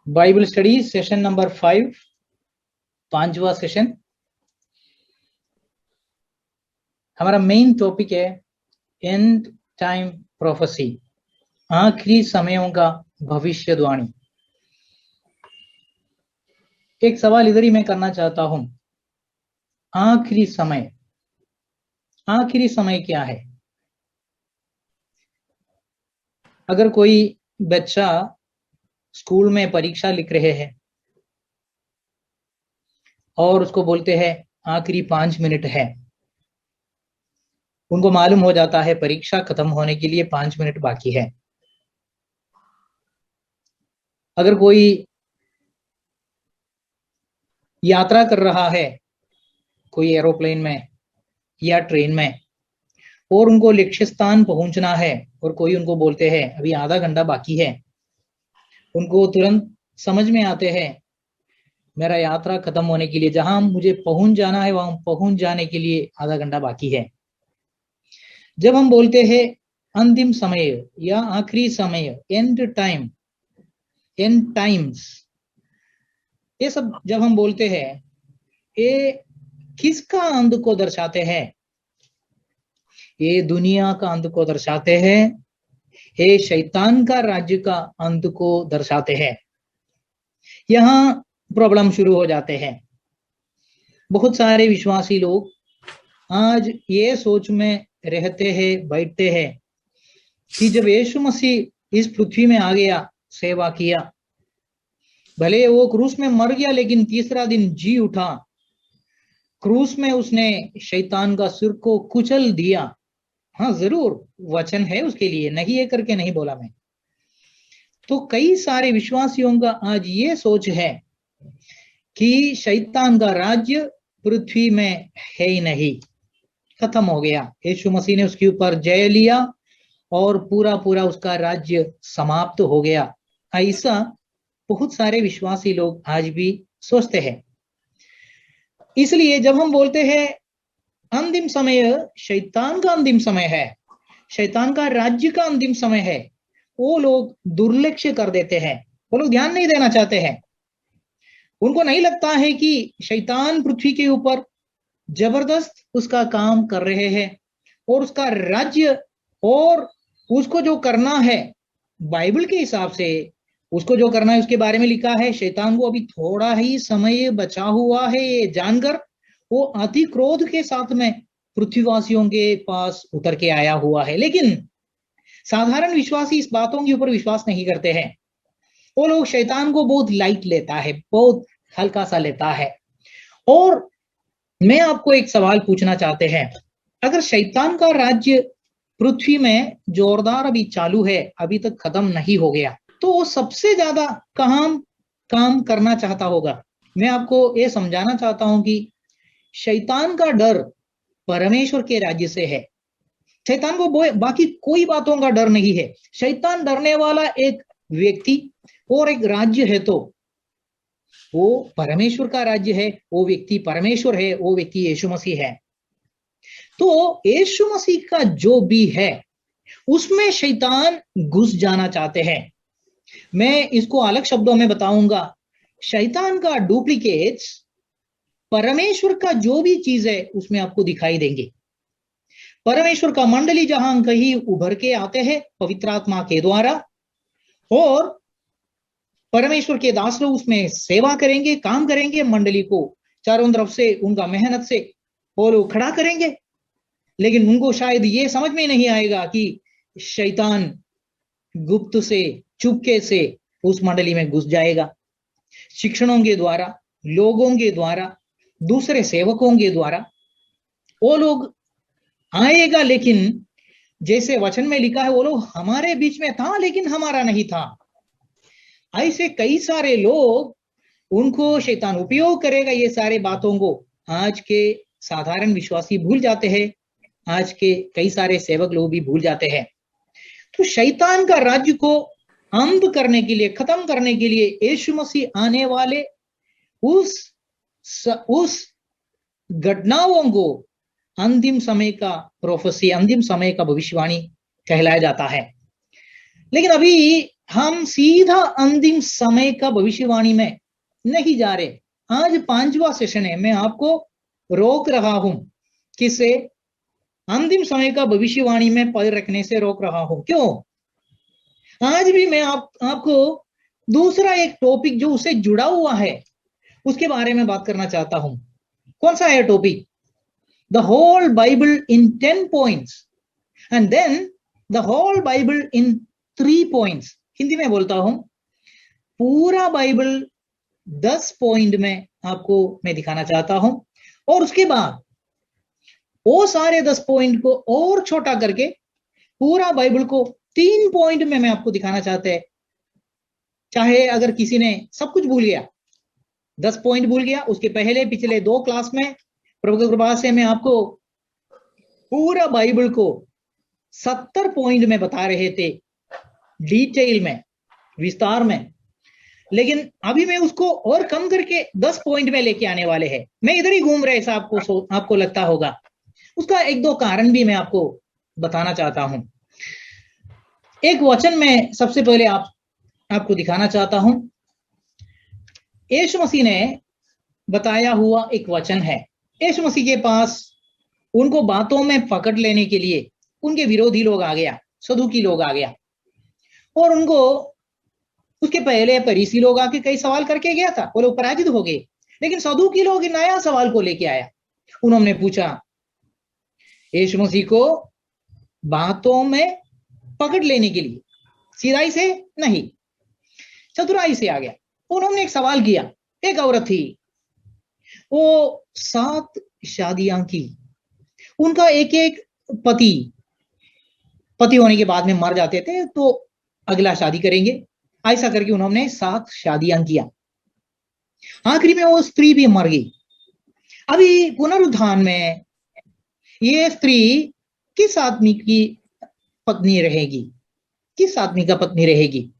Bible study session number 5, 5वां session. हमारा main topic है एंड टाइम प्रोफेसी, आखिरी समयों का भविष्यवाणी। एक सवाल इधर ही मैं करना चाहता हूं, आखिरी समय, आखिरी समय क्या है? अगर कोई बच्चा स्कूल में परीक्षा लिख रहे हैं और उसको बोलते हैं आखिरी 5 मिनट है, उनको मालूम हो जाता है परीक्षा खत्म होने के लिए 5 मिनट बाकी है। अगर कोई यात्रा कर रहा है, कोई एरोप्लेन में या ट्रेन में, और उनको लक्ष्य स्थान पहुंचना है और कोई उनको बोलते हैं अभी आधा घंटा बाकी है, उनको तुरंत समझ में आते हैं मेरा यात्रा खत्म होने के लिए, जहां मुझे पहुंच जाना है वहां पहुंच जाने के लिए आधा घंटा बाकी है। जब हम बोलते हैं अंतिम समय या आखिरी समय, एंड टाइम, एंड टाइम्स, ये सब जब हम बोलते हैं, ये किसका अंत को दर्शाते हैं? ये दुनिया का अंत को दर्शाते हैं, ये शैतान का राज्य का अंत को दर्शाते हैं। यहां प्रॉब्लम शुरू हो जाते हैं। बहुत सारे विश्वासी लोग आज ये सोच में रहते हैं, बैठते हैं कि जब यीशु मसीह इस पृथ्वी में आ गया, सेवा किया, भले वो क्रूस में मर गया लेकिन तीसरा दिन जी उठा, क्रूस में उसने शैतान का सिर को कुचल दिया। हाँ, जरूर वचन है उसके लिए, नहीं है करके नहीं बोला मैं। तो कई सारे विश्वासियों का आज ये सोच है कि शैतान का राज्य पृथ्वी में है ही नहीं, खत्म हो गया, यीशु मसीह ने उसके ऊपर जय लिया और पूरा पूरा उसका राज्य समाप्त हो गया। ऐसा बहुत सारे विश्वासी लोग आज भी सोचते हैं। इसलिए जब हम बोलते हैं अंतिम समय शैतान का अंतिम समय है, शैतान का राज्य का अंतिम समय है, वो लोग दुर्लक्ष्य कर देते हैं, वो लोग ध्यान नहीं देना चाहते हैं। उनको नहीं लगता है कि शैतान पृथ्वी के ऊपर जबरदस्त उसका काम कर रहे हैं और उसका राज्य, और उसको जो करना है बाइबल के हिसाब से, उसको जो करना है उसके बारे में लिखा है, शैतान को अभी थोड़ा ही समय बचा हुआ है, ये जानकर वो अति क्रोध के साथ में पृथ्वीवासियों के पास उतर के आया हुआ है। लेकिन साधारण विश्वासी इस बातों के ऊपर विश्वास नहीं करते हैं। वो लोग शैतान को बहुत लाइट लेता है, बहुत हल्का सा लेता है। और मैं आपको एक सवाल पूछना चाहते हैं, अगर शैतान का राज्य पृथ्वी में जोरदार अभी चालू है, अभी तक खत्म नहीं हो गया, तो वो सबसे ज्यादा कहां काम करना चाहता होगा? मैं आपको ये समझाना चाहता हूं कि शैतान का डर परमेश्वर के राज्य से है। शैतान को बाकी कोई बातों का डर नहीं है। शैतान डरने वाला एक व्यक्ति और एक राज्य है, तो वो परमेश्वर का राज्य है, वो व्यक्ति परमेश्वर है, वो व्यक्ति यीशु मसीह है। तो यीशु मसीह का जो भी है उसमें शैतान घुस जाना चाहते हैं। मैं इसको अलग शब्दों में बताऊंगा, शैतान का डुप्लीकेट्स परमेश्वर का जो भी चीज है उसमें आपको दिखाई देंगे। परमेश्वर का मंडली जहां कहीं उभर के आते हैं पवित्र आत्मा के द्वारा, और परमेश्वर के दास लोग उसमें सेवा करेंगे, काम करेंगे, मंडली को चारों तरफ से उनका मेहनत से वो लोग खड़ा करेंगे। लेकिन उनको शायद ये समझ में नहीं आएगा कि शैतान गुप्त से, चुपके से उस मंडली में घुस जाएगा, शिक्षणों के द्वारा, लोगों के द्वारा, दूसरे सेवकों के द्वारा वो लोग आएगा। लेकिन जैसे वचन में लिखा है, वो लोग हमारे बीच में था लेकिन हमारा नहीं था। ऐसे कई सारे लोग, उनको शैतान उपयोग करेगा ये सारे बातों को। आज के साधारण विश्वासी भूल जाते हैं, आज के कई सारे सेवक लोग भी भूल जाते हैं। तो शैतान का राज्य को अंत करने के लिए, खत्म करने के लिए यीशु मसीह आने वाले उस घटनाओं को अंतिम समय का प्रोफेसी, अंतिम समय का भविष्यवाणी कहलाया जाता है। लेकिन अभी हम सीधा अंतिम समय का भविष्यवाणी में नहीं जा रहे। आज 5वां सेशन है, मैं आपको रोक रहा हूं। किससे? अंतिम समय का भविष्यवाणी में पैर रखने से रोक रहा हूं। क्यों? आज भी मैं आपको दूसरा एक टॉपिक जो उससे जुड़ा हुआ है उसके बारे में बात करना चाहता हूं। कौन सा है topic? The whole Bible in 10 points and then the whole Bible in 3 points. Hindi में बोलता हूं, पूरा बाइबल 10 पॉइंट में आपको मैं दिखाना चाहता हूं, और उसके बाद वो सारे 10 पॉइंट को और छोटा करके पूरा बाइबल को 3 पॉइंट में मैं आपको दिखाना चाहते हैं। चाहे अगर किसी ने सब कुछ भूल गया, 10 पॉइंट भूल गया, उसके पहले पिछले 2 क्लास में प्रभु की कृपा से मैं आपको पूरा बाइबल को 70 पॉइंट में बता रहे थे, डिटेल में, विस्तार में। लेकिन अभी मैं उसको और कम करके 10 पॉइंट में लेके आने वाले हैं। मैं इधर ही घूम रहे, ऐसा आपको लगता होगा। उसका 1-2 कारण भी मैं आपको बताना चाहता हूं। एक वचन में सबसे पहले आपको दिखाना चाहता हूं। यीशु मसीह ने बताया हुआ एक वचन है। यीशु मसीह के पास उनको बातों में पकड़ लेने के लिए उनके विरोधी लोग आ गया, सदूकी लोग आ गया, और उनको उसके पहले फरीसी लोग आके कई सवाल करके गया था, वो लोग पराजित हो गए। लेकिन सदूकी लोग नया सवाल को लेके आया। उन्होंने पूछा यीशु मसीह को बातों में पकड़ लेने के लिए, सीधाई से नहीं, चतुराई से आ गया। उन्होंने एक सवाल किया। एक औरत थी, वो 7 शादियां की, उनका एक पति होने के बाद में मर जाते थे, तो अगला शादी करेंगे, ऐसा करके उन्होंने 7 शादियां किया। आखिरी में वो स्त्री भी मर गई। अभी पुनरुत्थान में ये स्त्री किस आदमी की पत्नी रहेगी, किस आदमी का पत्नी रहेगी?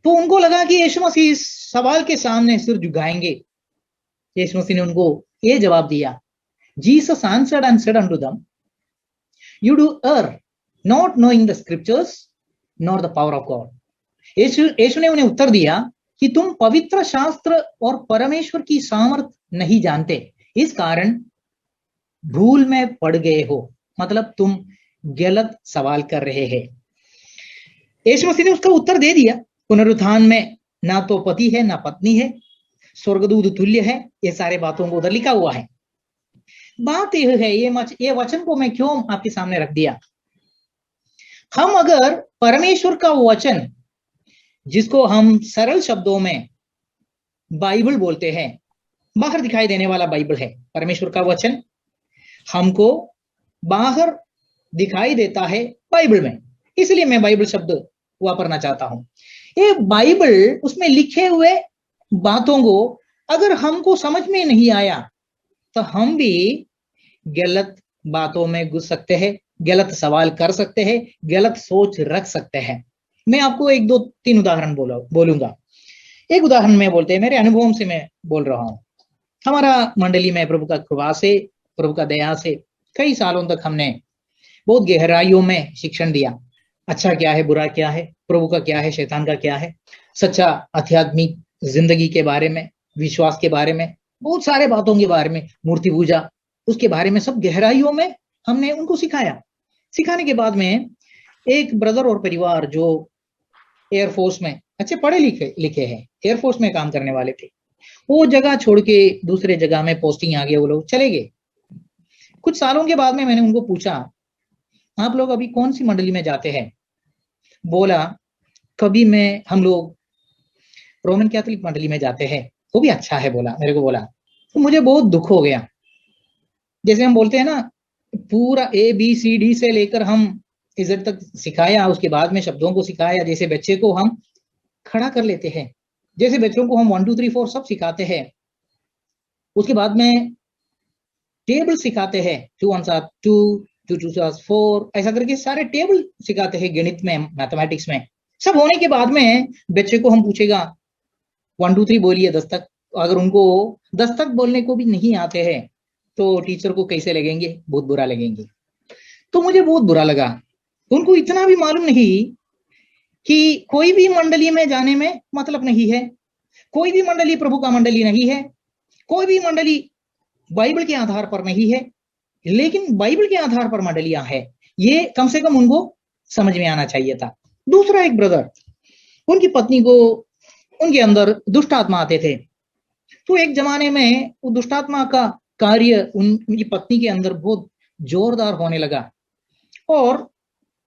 तो उनको लगा कि यीशु मसीह इस सवाल के सामने सिर झुकाएंगे। यीशु मसीह ने उनको ये जवाब दिया, Jesus answered and said unto them, you do err not knowing the scriptures nor the power of God। यीशु ने उन्हें उत्तर दिया कि तुम पवित्र शास्त्र और परमेश्वर की सामर्थ्य नहीं जानते, इस कारण भूल में पड़ गए हो। मतलब तुम गलत सवाल कर रहे हैं। यीशु मसीह ने उसका उत्तर दे दिया। पुनरुत्थान में ना तो पति है ना पत्नी है, स्वर्गदूत तुल्य है, ये सारे बातों को उधर लिखा हुआ है। बात यह है, ये वचन को मैं क्यों आपके सामने रख दिया। हम अगर परमेश्वर का वचन, जिसको हम सरल शब्दों में बाइबल बोलते हैं, बाहर दिखाई देने वाला बाइबल है परमेश्वर का वचन, हमको बाहर दिखाई देता है बाइबल में, इसलिए मैं बाइबल शब्द वापरना चाहता हूं। ये बाइबल, उसमें लिखे हुए बातों को अगर हमको समझ में नहीं आया तो हम भी गलत बातों में घुस सकते हैं, गलत सवाल कर सकते हैं, गलत सोच रख सकते हैं। मैं आपको 1-2-3 उदाहरण बोलूंगा। एक उदाहरण में बोलते हैं, मेरे अनुभव से मैं बोल रहा हूं। हमारा मंडली में प्रभु का कृपा से, प्रभु का दया से कई सालों तक हमने बहुत गहराइयों में शिक्षण दिया। अच्छा क्या है, बुरा क्या है, प्रभु का क्या है, शैतान का क्या है, सच्चा आध्यात्मिक जिंदगी के बारे में, विश्वास के बारे में, बहुत सारे बातों के बारे में, मूर्ति पूजा, उसके बारे में सब गहराइयों में हमने उनको सिखाया। सिखाने के बाद में एक ब्रदर और परिवार जो एयरफोर्स में अच्छे पढ़े लिखे हैं, एयरफोर्स में काम करने वाले थे, वो जगह छोड़ के दूसरे जगह में पोस्टिंग आ गए, वो लोग चले गए। कुछ सालों के बाद में मैंने उनको पूछा, आप लोग अभी कौन सी मंडली में जाते हैं? बोला, कभी हम लोग रोमन कैथोलिक मंडली में जाते हैं, वो भी अच्छा है बोला, मेरे को बोला। तो मुझे बहुत दुख हो गया। जैसे हम बोलते हैं ना, पूरा ABCD से लेकर हम इज़ेड तक सिखाया, उसके बाद में शब्दों को सिखाया, जैसे बच्चे को हम खड़ा कर लेते हैं, जैसे बच्चों को हम 1 2 3 4 सब सिखाते हैं, उसके बाद में टेबल सिखाते हैं, 2 1 2 2 2 4, ऐसा करके सारे टेबल सिखाते हैं गणित में, मैथमेटिक्स में। सब होने के बाद में बच्चे को हम पूछेगा 1 2 3 बोलिए 10 तक। अगर उनको 10 तक बोलने को भी नहीं आते हैं तो टीचर को कैसे लगेंगे? बहुत बुरा लगेंगे। तो मुझे बहुत बुरा लगा। उनको इतना भी मालूम नहीं कि कोई भी मंडली में जाने में मतलब नहीं है, कोई भी मंडली प्रभु का मंडली नहीं है, कोई भी मंडली बाइबल के आधार पर नहीं है, लेकिन बाइबल के आधार पर मंडलियां है, ये कम से कम उनको समझ में आना चाहिए था। दूसरा एक ब्रदर, उनकी पत्नी को उनके अंदर दुष्ट आत्मा आते थे, तो एक जमाने में वो दुष्ट आत्मा का कार्य उनकी पत्नी के अंदर बहुत जोरदार होने लगा और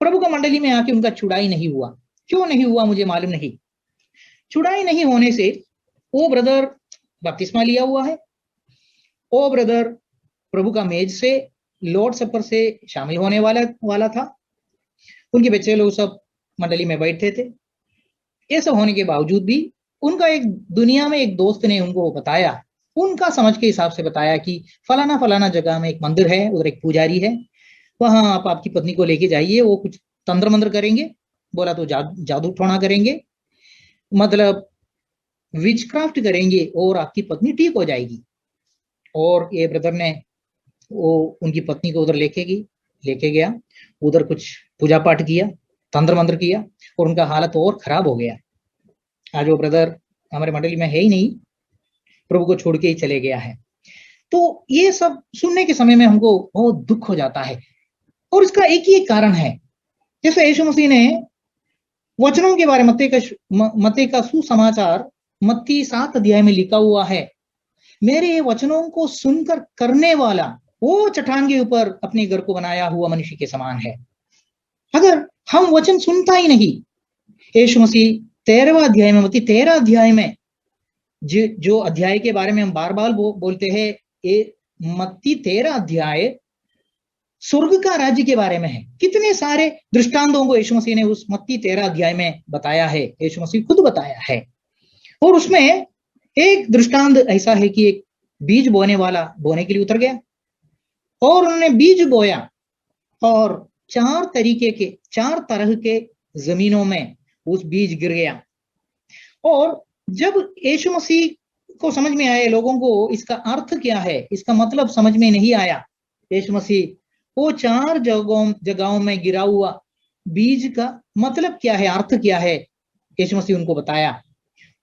प्रभु का मंडली में आके उनका छुड़ाई नहीं हुआ। क्यों नहीं हुआ मुझे मालूम नहीं। छुड़ाई नहीं होने से वो ब्रदर बपतिस्मा लिया हुआ है, वो ब्रदर प्रभु का मेज से लॉर्ड सपर से शामिल होने वाला था, उनके बच्चे लोग सब मंडली में बैठते थे। ये सब होने के बावजूद भी उनका एक दुनिया में एक दोस्त ने उनको बताया, उनका समझ के हिसाब से बताया कि फलाना फलाना जगह में एक मंदिर है, उधर एक पुजारी है, वहां आप आपकी पत्नी को लेके जाइए, वो कुछ तंत्र मंत्र करेंगे, बोला तो जादू टोना करेंगे, मतलब विचक्राफ्ट करेंगे और आपकी पत्नी ठीक हो जाएगी। और ये ब्रदर ने वो उनकी पत्नी को उधर लेके गया, उधर कुछ पूजा पाठ किया, तंत्र मंत्र किया और उनका हालत और खराब हो गया। आज वो ब्रदर हमारे मंडली में है ही नहीं, प्रभु को छोड़ के ही चले गया है। तो ये सब सुनने के समय में हमको बहुत दुख हो जाता है और इसका एक ही कारण है। जैसे यीशु मसीह ने वचनों के बारे में मत्ती का सुसमाचार मत्ती 7 अध्याय में लिखा हुआ है, मेरे वचनों को सुनकर करने वाला वो चट्टान के ऊपर अपने घर को बनाया हुआ मनुष्य के समान है। अगर हम वचन सुनता ही नहीं, यीशु मसीह 13वां अध्याय में, मत्ती 13 अध्याय में, जो अध्याय के बारे में हम बार बार बोलते हैं, ये मत्ती 13 अध्याय स्वर्ग का राज्य के बारे में है। कितने सारे दृष्टांतों को यीशु मसीह ने उस मत्ती 13 अध्याय में बताया है, यीशु मसीह खुद बताया है। और उसमें एक दृष्टांत ऐसा है कि एक बीज बोने वाला बोने के लिए उतर गया और उन्होंने बीज बोया और 4 तरह के जमीनों में उस बीज गिर गया। और जब यीशु मसीह को समझ में आया, लोगों को इसका अर्थ क्या है, इसका मतलब समझ में नहीं आया, यीशु मसीह वो 4 जगहों में गिरा हुआ बीज का मतलब क्या है, अर्थ क्या है, यीशु मसीह उनको बताया।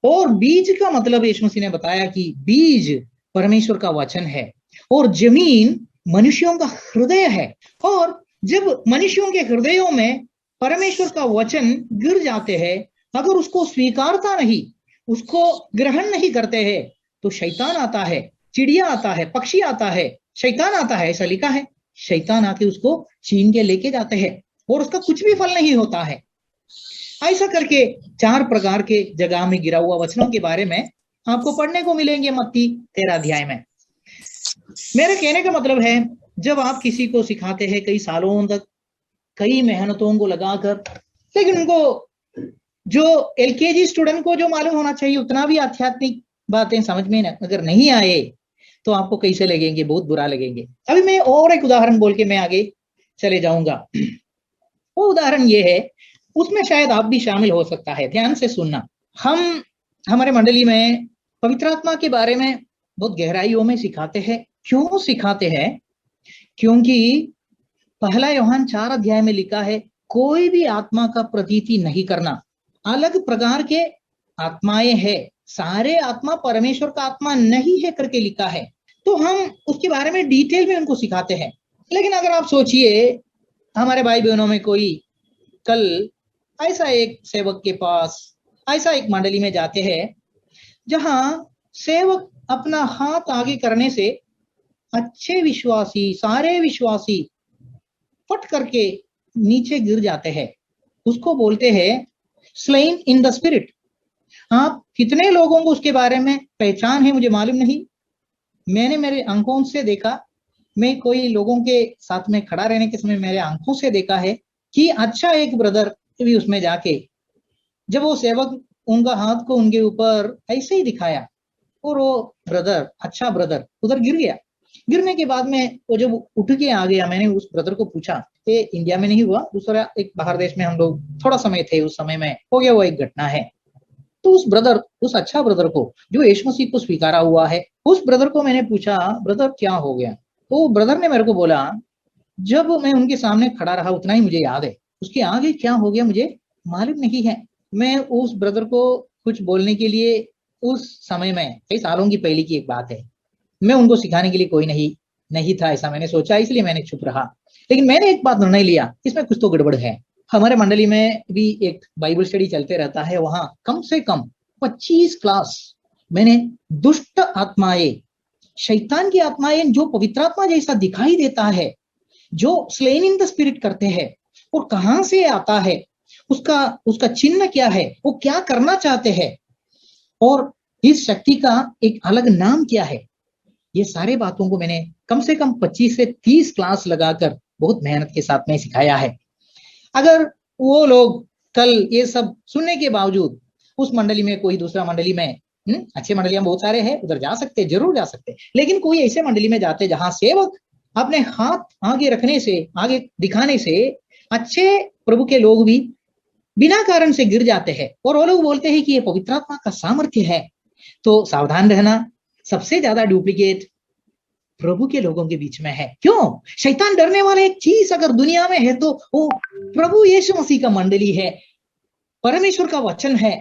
और बीज का मतलब यीशु मसीह ने बताया कि बीज परमेश्वर का वचन है और जमीन मनुष्यों का हृदय है। और जब मनुष्यों के हृदयों में परमेश्वर का वचन गिर जाते हैं, अगर उसको स्वीकारता नहीं, उसको ग्रहण नहीं करते हैं, तो शैतान आता है, चिड़िया आता है, पक्षी आता है, शैतान आता है, ऐसा लिखा है। शैतान आके उसको छीन के लेके जाते हैं और उसका कुछ भी फल नहीं होता है। ऐसा करके 4 प्रकार के जगह में गिरा हुआ वचनों के बारे में आपको पढ़ने को मिलेंगे मत्ती 13 अध्याय में। मेरे कहने का मतलब है, जब आप किसी को सिखाते हैं कई सालों तक, कई मेहनतों को लगाकर, लेकिन उनको जो एलकेजी स्टूडेंट को जो मालूम होना चाहिए उतना भी आध्यात्मिक बातें समझ में अगर नहीं आए, तो आपको कैसे लगेंगे, बहुत बुरा लगेंगे। अभी मैं और एक उदाहरण बोल के मैं आगे चले जाऊंगा। वो उदाहरण ये है, उसमें शायद आप भी शामिल हो सकता है, ध्यान से सुनना। हम हमारे मंडली में पवित्र आत्मा के बारे में बहुत गहराइयों में सिखाते हैं। क्यों सिखाते हैं? क्योंकि 1 यूहन्ना 4 अध्याय में लिखा है, कोई भी आत्मा का प्रतीति नहीं करना। अलग प्रकार के आत्माएं हैं, सारे आत्मा परमेश्वर का आत्मा नहीं है करके लिखा है। तो हम उसके बारे में डिटेल में उनको सिखाते हैं। लेकिन अगर आप सोचिए, हमारे भाई बहनों में कोई कल ऐसा एक सेवक के पास, ऐसा एक मंडली में जाते हैं जहां सेवक अपना हाथ आगे करने से अच्छे विश्वासी, सारे विश्वासी फट करके नीचे गिर जाते हैं। उसको बोलते हैं स्लेन इन द स्पिरिट। आप कितने लोगों को उसके बारे में पहचान है मुझे मालूम नहीं। मैंने मेरे आंखों से देखा, मैं कोई लोगों के साथ में खड़ा रहने के समय मेरे आंखों से देखा है कि अच्छा एक ब्रदर भी उसमें जाके, जब वो सेवक उनका हाथ को उनके ऊपर ऐसे ही दिखाया और वो ब्रदर, अच्छा ब्रदर उधर गिर गया। गिरने के बाद में वो जब उठ के आ गया, मैंने उस ब्रदर को पूछा, ये इंडिया में नहीं हुआ, दूसरा एक बाहर देश में हम लोग थोड़ा समय थे, उस समय में हो गया वो एक घटना है। तो उस ब्रदर, उस अच्छा ब्रदर को जो यीशु मसीह को स्वीकारा हुआ है, उस ब्रदर को मैंने पूछा, ब्रदर क्या हो गया? तो ब्रदर ने मेरे को बोला, जब मैं उनके सामने खड़ा रहा उतना ही मुझे याद है, उसके आगे क्या हो गया मुझे मालूम नहीं है। मैं उस ब्रदर को कुछ बोलने के लिए, उस समय में कई सालों की पहले की एक बात है, मैं उनको सिखाने के लिए कोई नहीं था, ऐसा मैंने सोचा, इसलिए मैंने चुप रहा। लेकिन मैंने एक बात निर्णय लिया, इसमें कुछ तो गड़बड़ है। हमारे मंडली में भी एक बाइबल स्टडी चलते रहता है, वहां कम से कम 25 क्लास मैंने दुष्ट आत्माएं, शैतान की आत्माएं, जो पवित्र आत्मा जैसा दिखाई देता है, जो स्लेन इन द स्पिरिट करते हैं, और कहां से आता है, उसका उसका चिन्ह क्या है, वो क्या करना चाहते हैं, और इस शक्ति का एक अलग नाम क्या है, ये सारे बातों को मैंने कम से कम 25 से 30 क्लास लगाकर बहुत मेहनत के साथ में सिखाया है। अगर वो लोग कल ये सब सुनने के बावजूद उस मंडली में, कोई दूसरा मंडली में, अच्छे मंडलियां बहुत सारे हैं, उधर जा सकते, जरूर जा सकते, लेकिन कोई ऐसे मंडली में जाते जहां सेवक अपने हाथ आगे रखने से, आगे दिखाने से अच्छे प्रभु के लोग भी बिना कारण से गिर जाते हैं, और वो लोग बोलते हैं कि ये पवित्र आत्मा का सामर्थ्य है, तो सावधान रहना। सबसे ज्यादा डुप्लीकेट प्रभु के लोगों के बीच में है। क्यों? शैतान डरने वाला एक चीज अगर दुनिया में है तो वो प्रभु यीशु मसीह का मंडली है, परमेश्वर का वचन है,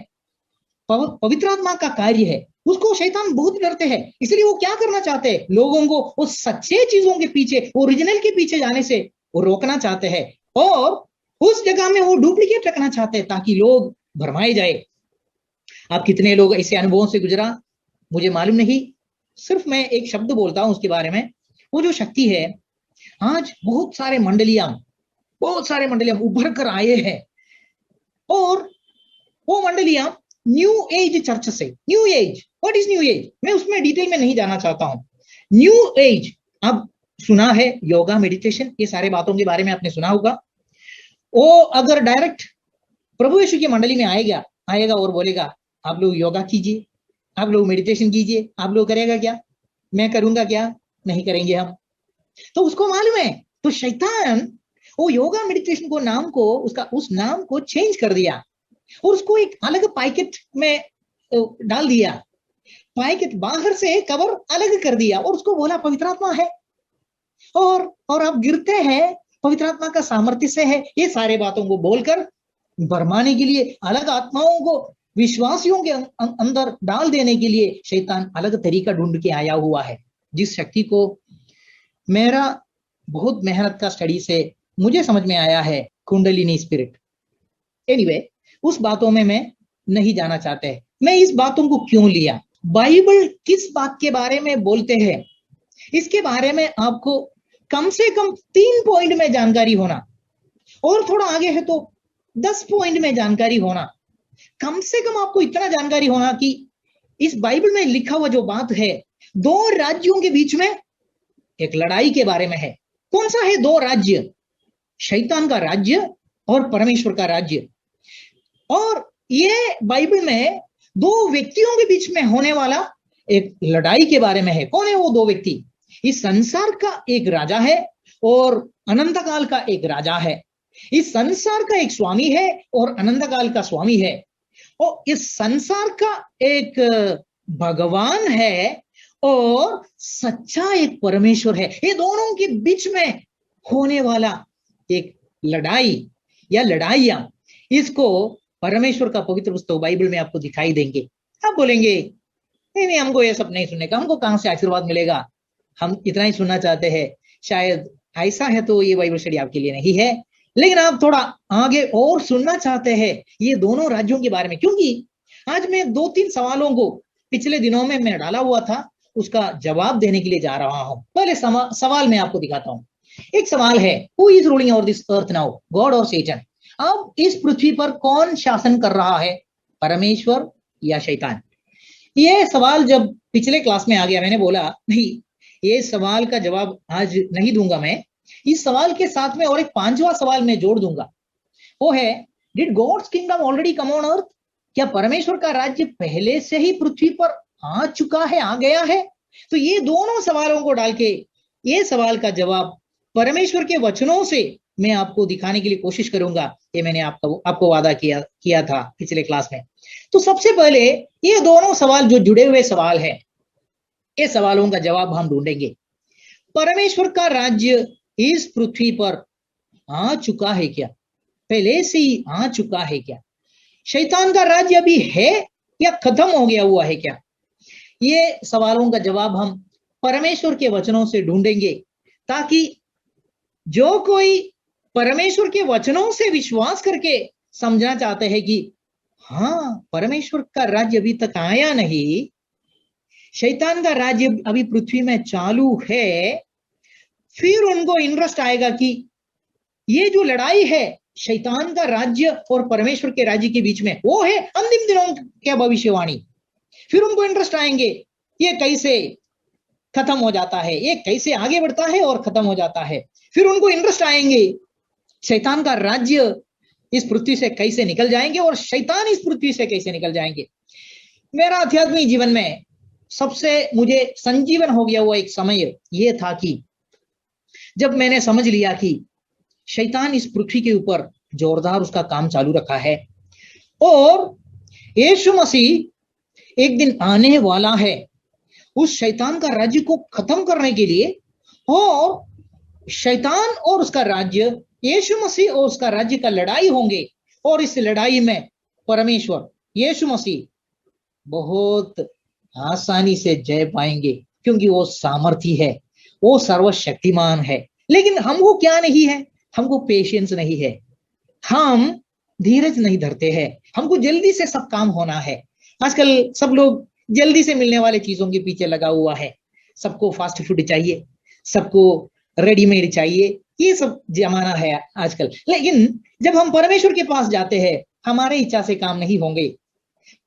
पवित्र आत्मा का कार्य है, उसको शैतान बहुत डरते हैं। इसलिए वो क्या करना चाहते हैं, लोगों को उस सच्चे चीजों के पीछे, ओरिजिनल के पीछे जाने से वो रोकना चाहते हैं, और उस जगह में वो डुप्लीकेट रखना चाहते हैं ताकि लोग भरमाए जाए। आप कितने लोग ऐसे अनुभवों से गुजरा मुझे मालूम नहीं, सिर्फ मैं एक शब्द बोलता हूं उसके बारे में। वो जो शक्ति है, आज बहुत सारे मंडलियां उभर कर आए हैं, और वो मंडलियां न्यू एज चर्च से, new age, what is new age, मैं उसमें डिटेल में नहीं जाना चाहता हूं। न्यू एज, अब सुना है योगा, मेडिटेशन, ये सारे बातों के बारे में आपने सुना होगा। वो अगर डायरेक्ट प्रभु यीशु की मंडली में आएगा और बोलेगा आप लोग योगा कीजिए, आप लोग मेडिटेशन कीजिए, आप लोग करेगा क्या? मैं करूंगा क्या? नहीं करेंगे हम। तो उसको मालूम है, तो शैतान वो योगा मेडिटेशन को नाम को, उसका उस नाम को चेंज कर दिया, और उसको एक अलग पैकेट में डाल दिया, पैकेट बाहर से कवर अलग कर दिया, और उसको बोला पवित्र आत्मा है, और आप गिरते हैं, पवित्र आत्मा का सामर्थ्य से है। ये सारे बातों को बोलकर भरमाने के लिए, अलग आत्माओं को विश्वासियों के अंदर डाल देने के लिए शैतान अलग तरीका ढूंढ के आया हुआ है, जिस शक्ति को मेरा बहुत मेहनत का स्टडी से मुझे समझ में आया है, कुंडलिनी स्पिरिट। एनीवे, उस बातों में मैं नहीं जाना चाहते। मैं इस बातों को क्यों लिया, बाइबल किस बात के बारे में बोलते हैं, इसके बारे में आपको कम से कम 3 पॉइंट में जानकारी होना, और थोड़ा आगे है तो 10 पॉइंट में जानकारी होना। कम से कम आपको इतना जानकारी होना कि इस बाइबल में लिखा हुआ जो बात है, 2 राज्यों के बीच में एक लड़ाई के बारे में है। कौन सा है 2 राज्य? शैतान का राज्य और परमेश्वर का राज्य। और ये बाइबल में 2 व्यक्तियों के बीच में होने वाला एक लड़ाई के बारे में है। कौन है वो 2 व्यक्ति? इस संसार का एक राजा है और अनंत काल का एक राजा है। इस संसार का एक स्वामी है और अनंत काल का स्वामी है, और इस संसार का एक भगवान है और सच्चा एक परमेश्वर है। ये दोनों के बीच में होने वाला एक लड़ाई या लड़ाइयां, इसको परमेश्वर का पवित्र पुस्तक बाइबल में आपको दिखाई देंगे। आप बोलेंगे नहीं, हमको ये सब नहीं सुनने का, हमको कहां से आशीर्वाद मिलेगा, हम इतना ही सुनना चाहते हैं। शायद ऐसा है तो ये बाइबल स्टडी आपके लिए नहीं है। लेकिन आप थोड़ा आगे और सुनना चाहते हैं ये दोनों राज्यों के बारे में, क्योंकि आज मैं 2-3 सवालों को पिछले दिनों में मैं डाला हुआ था, उसका जवाब देने के लिए जा रहा हूं। पहले सवाल मैं आपको दिखाता हूं। एक सवाल है, who is ruling over this earth now, God और सैटन? अब इस पृथ्वी पर कौन शासन कर रहा है, परमेश्वर या शैतान? ये सवाल जब पिछले क्लास में आ गया, मैंने बोला नहीं, ये सवाल का जवाब आज नहीं दूंगा मैं। इस सवाल के साथ में और एक 5वां सवाल मैं जोड़ दूंगा, वो है did God's kingdom already come on earth? क्या परमेश्वर का राज्य पहले से ही पृथ्वी पर आ चुका है, आ गया है? तो ये दोनों सवालों को डाल के ये सवाल का जवाब परमेश्वर के वचनों से मैं आपको दिखाने के लिए कोशिश करूंगा। ये मैंने आपको वादा किया था पिछले क्लास में। तो सबसे पहले ये दोनों सवाल जो जुड़े हुए सवाल है, ये सवालों का जवाब हम ढूंढेंगे। परमेश्वर का राज्य इस पृथ्वी पर आ चुका है क्या? पहले से ही आ चुका है क्या? शैतान का राज्य अभी है या खत्म हो गया हुआ है क्या? ये सवालों का जवाब हम परमेश्वर के वचनों से ढूंढेंगे, ताकि जो कोई परमेश्वर के वचनों से विश्वास करके समझना चाहते हैं कि हाँ, परमेश्वर का राज्य अभी तक आया नहीं, शैतान का राज्य अभी पृथ्वी में चालू है, फिर उनको इंटरेस्ट आएगा कि ये जो लड़ाई है शैतान का राज्य और परमेश्वर के राज्य के बीच में, वो है अंतिम दिनों की भविष्यवाणी। फिर उनको इंटरेस्ट आएंगे ये कैसे खत्म हो जाता है, ये कैसे आगे बढ़ता है और खत्म हो जाता है। फिर उनको इंटरेस्ट आएंगे शैतान का राज्य इस पृथ्वी से कैसे निकल जाएंगे और शैतान इस पृथ्वी से कैसे निकल जाएंगे। मेरा आध्यात्मिक जीवन में सबसे मुझे संजीवन हो गया हुआ एक समय यह था कि जब मैंने समझ लिया कि शैतान इस पृथ्वी के ऊपर जोरदार उसका काम चालू रखा है और यीशु मसीह एक दिन आने वाला है उस शैतान का राज्य को खत्म करने के लिए, और शैतान और उसका राज्य, यीशु मसीह और उसका राज्य का लड़ाई होंगे, और इस लड़ाई में परमेश्वर यीशु मसीह बहुत आसानी से जय पाएंगे, क्योंकि वो सामर्थी है, वो सर्वशक्तिमान है। लेकिन हमको क्या नहीं है? हमको पेशेंस नहीं है, हम धीरज नहीं धरते हैं, हमको जल्दी से सब काम होना है। आजकल सब लोग जल्दी से मिलने वाले चीजों के पीछे लगा हुआ है, सबको फास्ट फूड चाहिए, सबको रेडीमेड चाहिए, ये सब जमाना है आजकल। लेकिन जब हम परमेश्वर के पास जाते हैं, हमारे इच्छा से काम नहीं होंगे,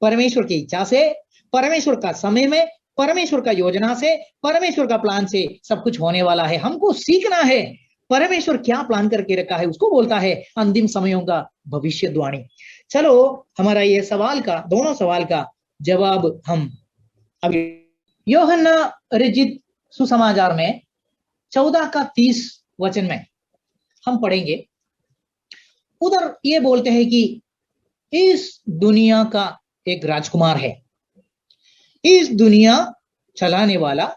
परमेश्वर की इच्छा से, परमेश्वर का समय में, परमेश्वर का योजना से, परमेश्वर का प्लान से सब कुछ होने वाला है। हमको सीखना है परमेश्वर क्या प्लान करके रखा है, उसको बोलता है अंतिम समयों का भविष्यवाणी। चलो हमारा ये सवाल का, दोनों सवाल का जवाब हम अभी यूहन्ना रचित सुसमाचार में 14 का 30 वचन में हम पढ़ेंगे। उधर ये बोलते हैं कि इस दुनिया का एक राजकुमार है, इस दुनिया चलाने वाला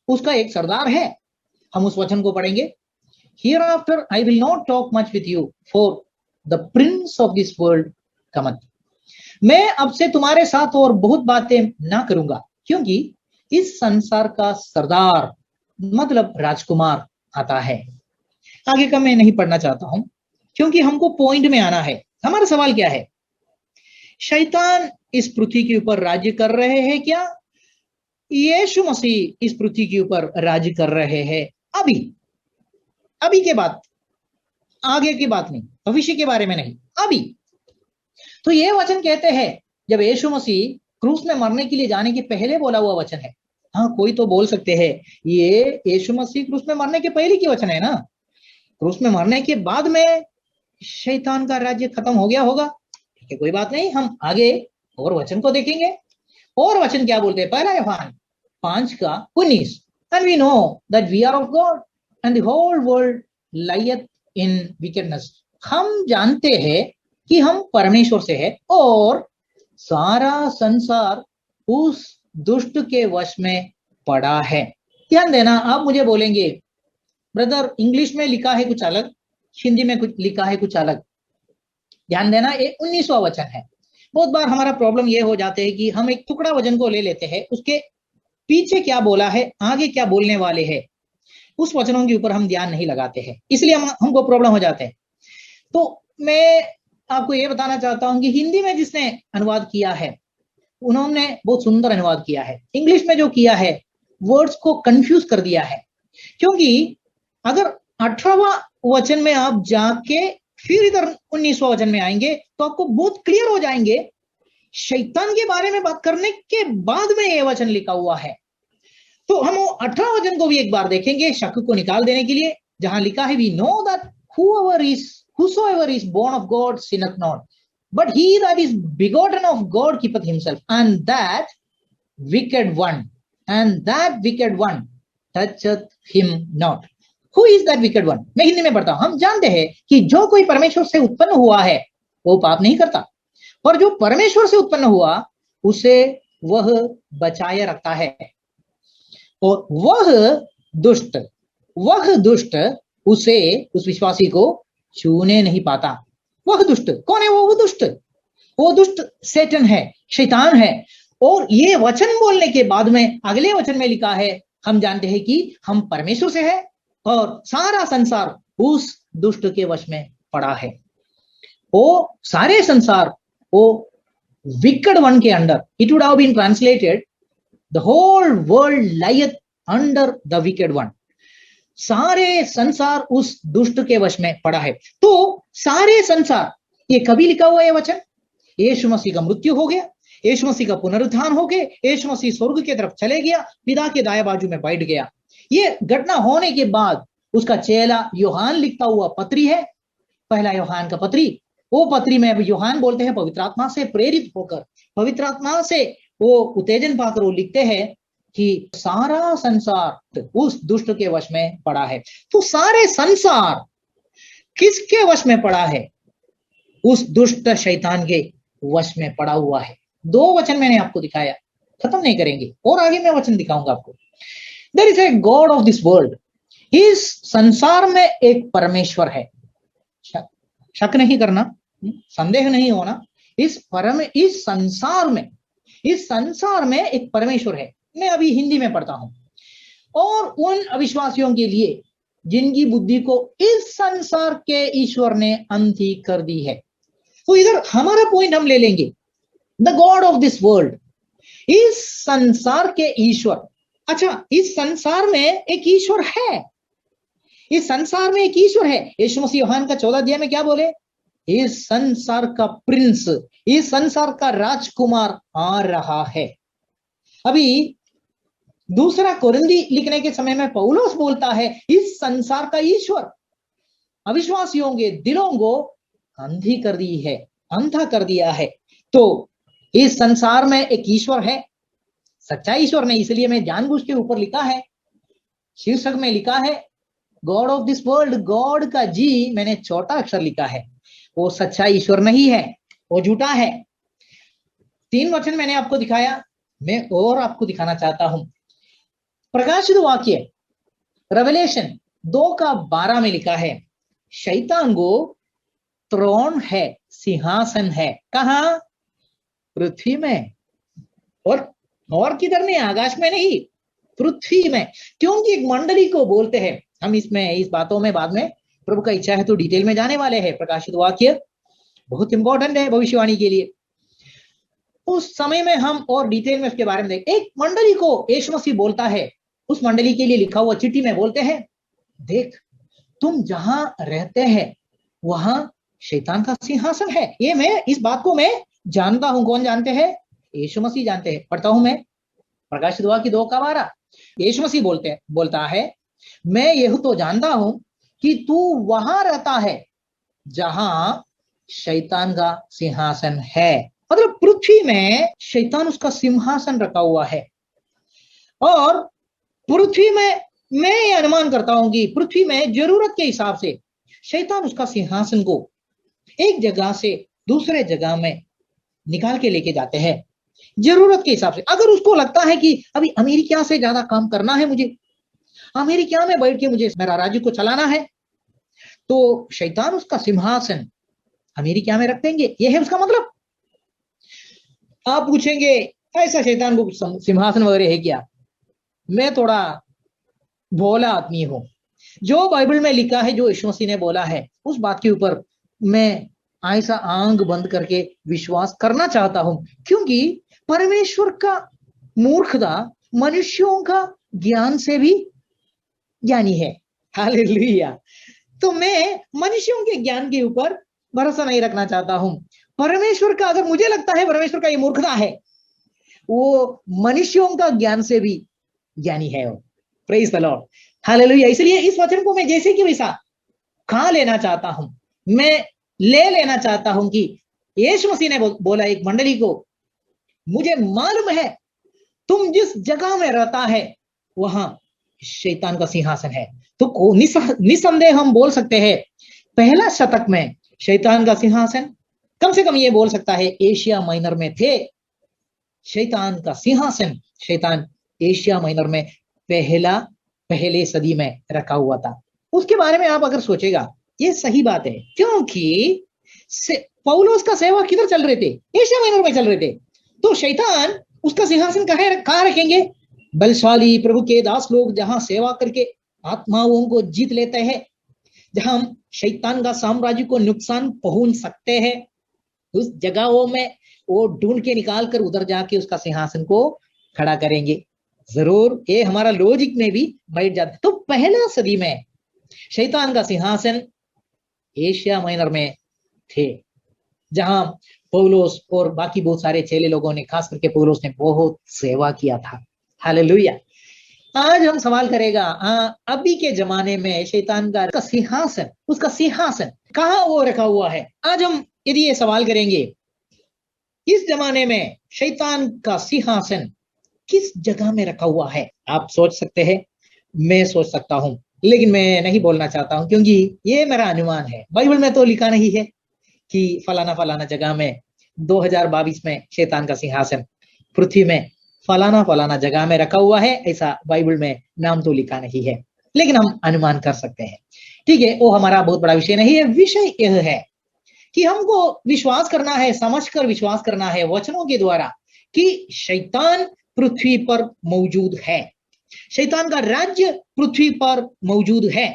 उसका एक सरदार है। हम उस वचन को पढ़ेंगे। Hereafter I will not talk much with you, for the prince of this world cometh. मैं अब से तुम्हारे साथ और बहुत बातें ना करूंगा, क्योंकि इस संसार का सरदार मतलब राजकुमार आता है। आगे का मैं नहीं पढ़ना चाहता हूं, क्योंकि हमको पॉइंट में आना है। हमारा सवाल क्या है? शैतान इस पृथ्वी के ऊपर राज्य कर रहे हैं क्या? यीशु मसीह इस पृथ्वी के ऊपर राज्य कर रहे हैं अभी, अभी के बात, आगे की बात नहीं, भविष्य के बारे में नहीं, अभी। तो ये वचन कहते हैं जब यीशु मसीह क्रूस में मरने के लिए जाने के पहले बोला हुआ वचन है। हाँ, कोई तो बोल सकते हैं ये यीशु मसीह क्रूस में मरने के पहले की वचन है ना, क्रूस में मरने के बाद में शैतान का राज्य खत्म हो गया होगा। ठीक है, कोई बात नहीं, हम आगे और वचन को देखेंगे। और वचन क्या बोलते हैं? पहला यूहन्ना 5 का 19, and we know that we are of God and the whole world lieth in wickedness. हम जानते हैं कि हम परमेश्वर से है और सारा संसार उस दुष्ट के वश में पड़ा है। ध्यान देना, आप मुझे बोलेंगे ब्रदर इंग्लिश में लिखा है कुछ अलग, हिंदी में कुछ लिखा है कुछ अलग। ध्यान देना, ये 19वां वचन है। बहुत बार हमारा प्रॉब्लम ये हो जाते हैं कि हम एक टुकड़ा वचन को ले लेते हैं, उसके पीछे क्या बोला है, आगे क्या बोलने वाले हैं, उस वचनों के ऊपर हम ध्यान नहीं लगाते हैं, इसलिए हमको प्रॉब्लम हो जाते हैं। तो मैं आपको ये बताना चाहता हूं कि हिंदी में जिसने अनुवाद किया है उन्होंने बहुत सुंदर अनुवाद किया है। इंग्लिश में जो किया है वर्ड्स को कंफ्यूज कर दिया है, क्योंकि अगर 18वां वचन में आप जाके फिर इधर 19वां वचन में आएंगे तो आपको बहुत क्लियर हो जाएंगे। शैतान के बारे में बात करने के बाद में यह वचन लिखा हुआ है। तो हम 18वां वचन को भी एक बार देखेंगे शक को निकाल देने के लिए, जहां लिखा है we know that whosoever is born of God sinneth not, but he that is begotten of God keepeth himself, and that wicked one toucheth him not. Who is that wicked one? मैं हिंदी में पढ़ता हूं। हम जानते हैं कि जो कोई परमेश्वर से उत्पन्न हुआ है वो पाप नहीं करता, पर जो परमेश्वर से उत्पन्न हुआ उसे वह बचाए रखता है, और वह दुष्ट उसे, उस विश्वासी को छूने नहीं पाता। वह दुष्ट कौन है? वो दुष्ट शैतान है, शैतान है। और ये वचन बोलने के बाद में अगले वचन में लिखा है, हम जानते हैं कि हम परमेश्वर से है और सारा संसार उस दुष्ट के वश में पड़ा है। वो सारे संसार वो विकेड वन के अंडर, it would have been translated the whole world lieth under the wicked one. सारे संसार उस दुष्ट के वश में पड़ा है। तो सारे संसार, ये कभी लिखा हुआ है वचन? यीशु मसीह का मृत्यु हो गया, यीशु मसीह का पुनरुत्थान हो गया, यीशु मसीह स्वर्ग की तरफ चले गया, पिता के दाएं बाजू में बैठ गया। ये घटना होने के बाद उसका चेला यूहान लिखता हुआ पत्री है, पहला यूहान का पत्री। वो पत्री में यूहान बोलते हैं पवित्र आत्मा से प्रेरित होकर, पवित्र आत्मा से वो उत्तेजन पाकर वो लिखते हैं कि सारा संसार उस दुष्ट के वश में पड़ा है। तो सारे संसार किसके वश में पड़ा है? उस दुष्ट शैतान के वश में पड़ा हुआ है। 2 वचन मैंने आपको दिखाया, खत्म नहीं करेंगे, और आगे मैं वचन दिखाऊंगा आपको। There is a God of this world. इस संसार में एक परमेश्वर है, शक नहीं करना, संदेह नहीं होना। इस संसार में एक परमेश्वर है। मैं अभी हिंदी में पढ़ता हूं। और उन अविश्वासियों के लिए जिनकी बुद्धि को इस संसार के ईश्वर ने अंधी कर दी है। तो इधर हमारा पॉइंट हम ले लेंगे, the God of this world, इस संसार के ईश्वर। अच्छा, इस संसार में एक ईश्वर है, इस संसार में एक ईश्वर है। यीशु मसीह यूहन्ना का 14 अध्याय में क्या बोले? इस संसार का प्रिंस, इस संसार का राजकुमार आ रहा है। अभी दूसरा कोरिन्थी लिखने के समय में पौलुस बोलता है इस संसार का ईश्वर अविश्वासियों के दिलों को अंधी कर दी है, अंधा कर दिया है। तो इस संसार में एक ईश्वर है, सच्चा ईश्वर नहीं, इसलिए मैं जानबूझ के ऊपर लिखा है, शीर्षक में लिखा है God of this world. God का जी मैंने छोटा अक्षर लिखा है। वो सच्चा ईश्वर नहीं है, वो झूठा है। 3 वचन मैंने आपको दिखाया, मैं और आपको दिखाना चाहता हूं। प्रकाशित वाक्य रेवलेशन 2:12 में लिखा है, शैतान को त्रोण है, सिंहासन है। कहां? पृथ्वी में। और किधर नहीं, आकाश में नहीं, पृथ्वी में। क्योंकि एक मंडली को बोलते हैं, हम इस बातों में बाद में प्रभु का इच्छा है तो डिटेल में जाने वाले हैं। प्रकाशित वाक्य बहुत इंपॉर्टेंट है भविष्यवाणी के लिए। उस समय में हम और डिटेल में उसके बारे में देखें। एक मंडली को यीशु मसीह बोलता है, उस मंडली के लिए लिखा हुआ चिट्ठी में बोलते हैं, देख तुम जहां रहते हैं वहां शैतान का सिंहासन है। ये मैं इस बात को मैं जानता हूं। कौन जानते हैं? यीशु मसीह जानते हैं। पढ़ता हूं मैं प्रकाशित वाक्य 2:12। यीशु मसीह बोलता है, मैं यह तो जानता हूं कि तू वहां रहता है जहां शैतान का सिंहासन है। मतलब पृथ्वी में शैतान उसका सिंहासन रखा हुआ है। और पृथ्वी में मैं ये अनुमान करता हूं कि पृथ्वी में जरूरत के हिसाब से शैतान उसका सिंहासन को एक जगह से दूसरे जगह में निकाल के लेके जाते हैं, जरूरत के हिसाब से। अगर उसको लगता है कि अभी अमेरिका से ज्यादा काम करना है, मुझे अमेरिका में बैठ के मुझे मेरा राज्य को चलाना है, तो शैतान उसका सिंहासन अमेरिका में रख देंगे। यह है उसका मतलब। आप पूछेंगे ऐसा शैतान को सिंहासन वगैरह है क्या? मैं थोड़ा भोला आदमी हूं। जो बाइबल में लिखा है, जो यीशु मसीह ने बोला है, उस बात के ऊपर मैं ऐसा आंख बंद करके विश्वास करना चाहता हूं, क्योंकि परमेश्वर का मूर्खता मनुष्यों का ज्ञान से भी ज्ञानी है। हालेलुया। तो मैं मनुष्यों के ज्ञान के ऊपर भरोसा नहीं रखना चाहता हूं। परमेश्वर का, अगर मुझे लगता है परमेश्वर का ये मूर्खता है, वो मनुष्यों का ज्ञान से भी ज्ञानी है। वो प्रेज द लॉर्ड, हालेलुया। इसलिए इस वचन को मैं जैसे कि वैसा खा लेना चाहता हूं, मैं ले लेना चाहता हूं कि यीशु मसीह ने बोला एक मंडली को, मुझे मालूम है तुम जिस जगह में रहता है वहां शैतान का सिंहासन है। तो निसंदेह हम बोल सकते हैं पहला शतक में शैतान का सिंहासन, कम से कम ये बोल सकता है एशिया माइनर में थे शैतान का सिंहासन। शैतान एशिया माइनर में पहले सदी में रखा हुआ था। उसके बारे में आप अगर सोचेगा, ये सही बात है, क्योंकि पौलुस का सेवा किधर चल रहे थे? एशिया माइनर में चल रहे थे। तो शैतान उसका सिंहासन कहाँ रखेंगे? बलशाली प्रभु के दास लोग जहां सेवा करके आत्माओं को जीत लेते हैं, जहां हम शैतान का साम्राज्य को नुकसान पहुंच सकते हैं, उस जगहों में वो ढूंढ के निकाल कर उधर जाके उसका सिंहासन को खड़ा करेंगे। जरूर ये हमारा लॉजिक में भी बैठ जाता। तो पहला सदी में शैतान का सिंहासन एशिया माइनर में थे, जहां पौलुस और बाकी बहुत सारे चेले लोगों ने, खास करके पौलुस ने बहुत सेवा किया था। हालेलुया। आज हम सवाल करेगा, अभी के जमाने में शैतान का सिंहासन, उसका सिंहासन कहाँ वो रखा हुआ है? आज हम यदि ये सवाल करेंगे, इस जमाने में शैतान का सिंहासन किस जगह में रखा हुआ है? आप सोच सकते हैं, मैं सोच सकता हूं, लेकिन मैं नहीं बोलना चाहता हूं, क्योंकि ये मेरा अनुमान है। बाइबल में तो लिखा नहीं है कि फलाना फलाना जगह में 2022 में शैतान का सिंहासन पृथ्वी में फलाना फलाना जगह में रखा हुआ है, ऐसा बाइबल में नाम तो लिखा नहीं है, लेकिन हम अनुमान कर सकते हैं। ठीक है, वो हमारा बहुत बड़ा विषय नहीं है। विषय यह है कि हमको विश्वास करना है, समझकर विश्वास करना है वचनों के द्वारा कि शैतान पृथ्वी पर मौजूद है, शैतान का राज्य पृथ्वी पर मौजूद है।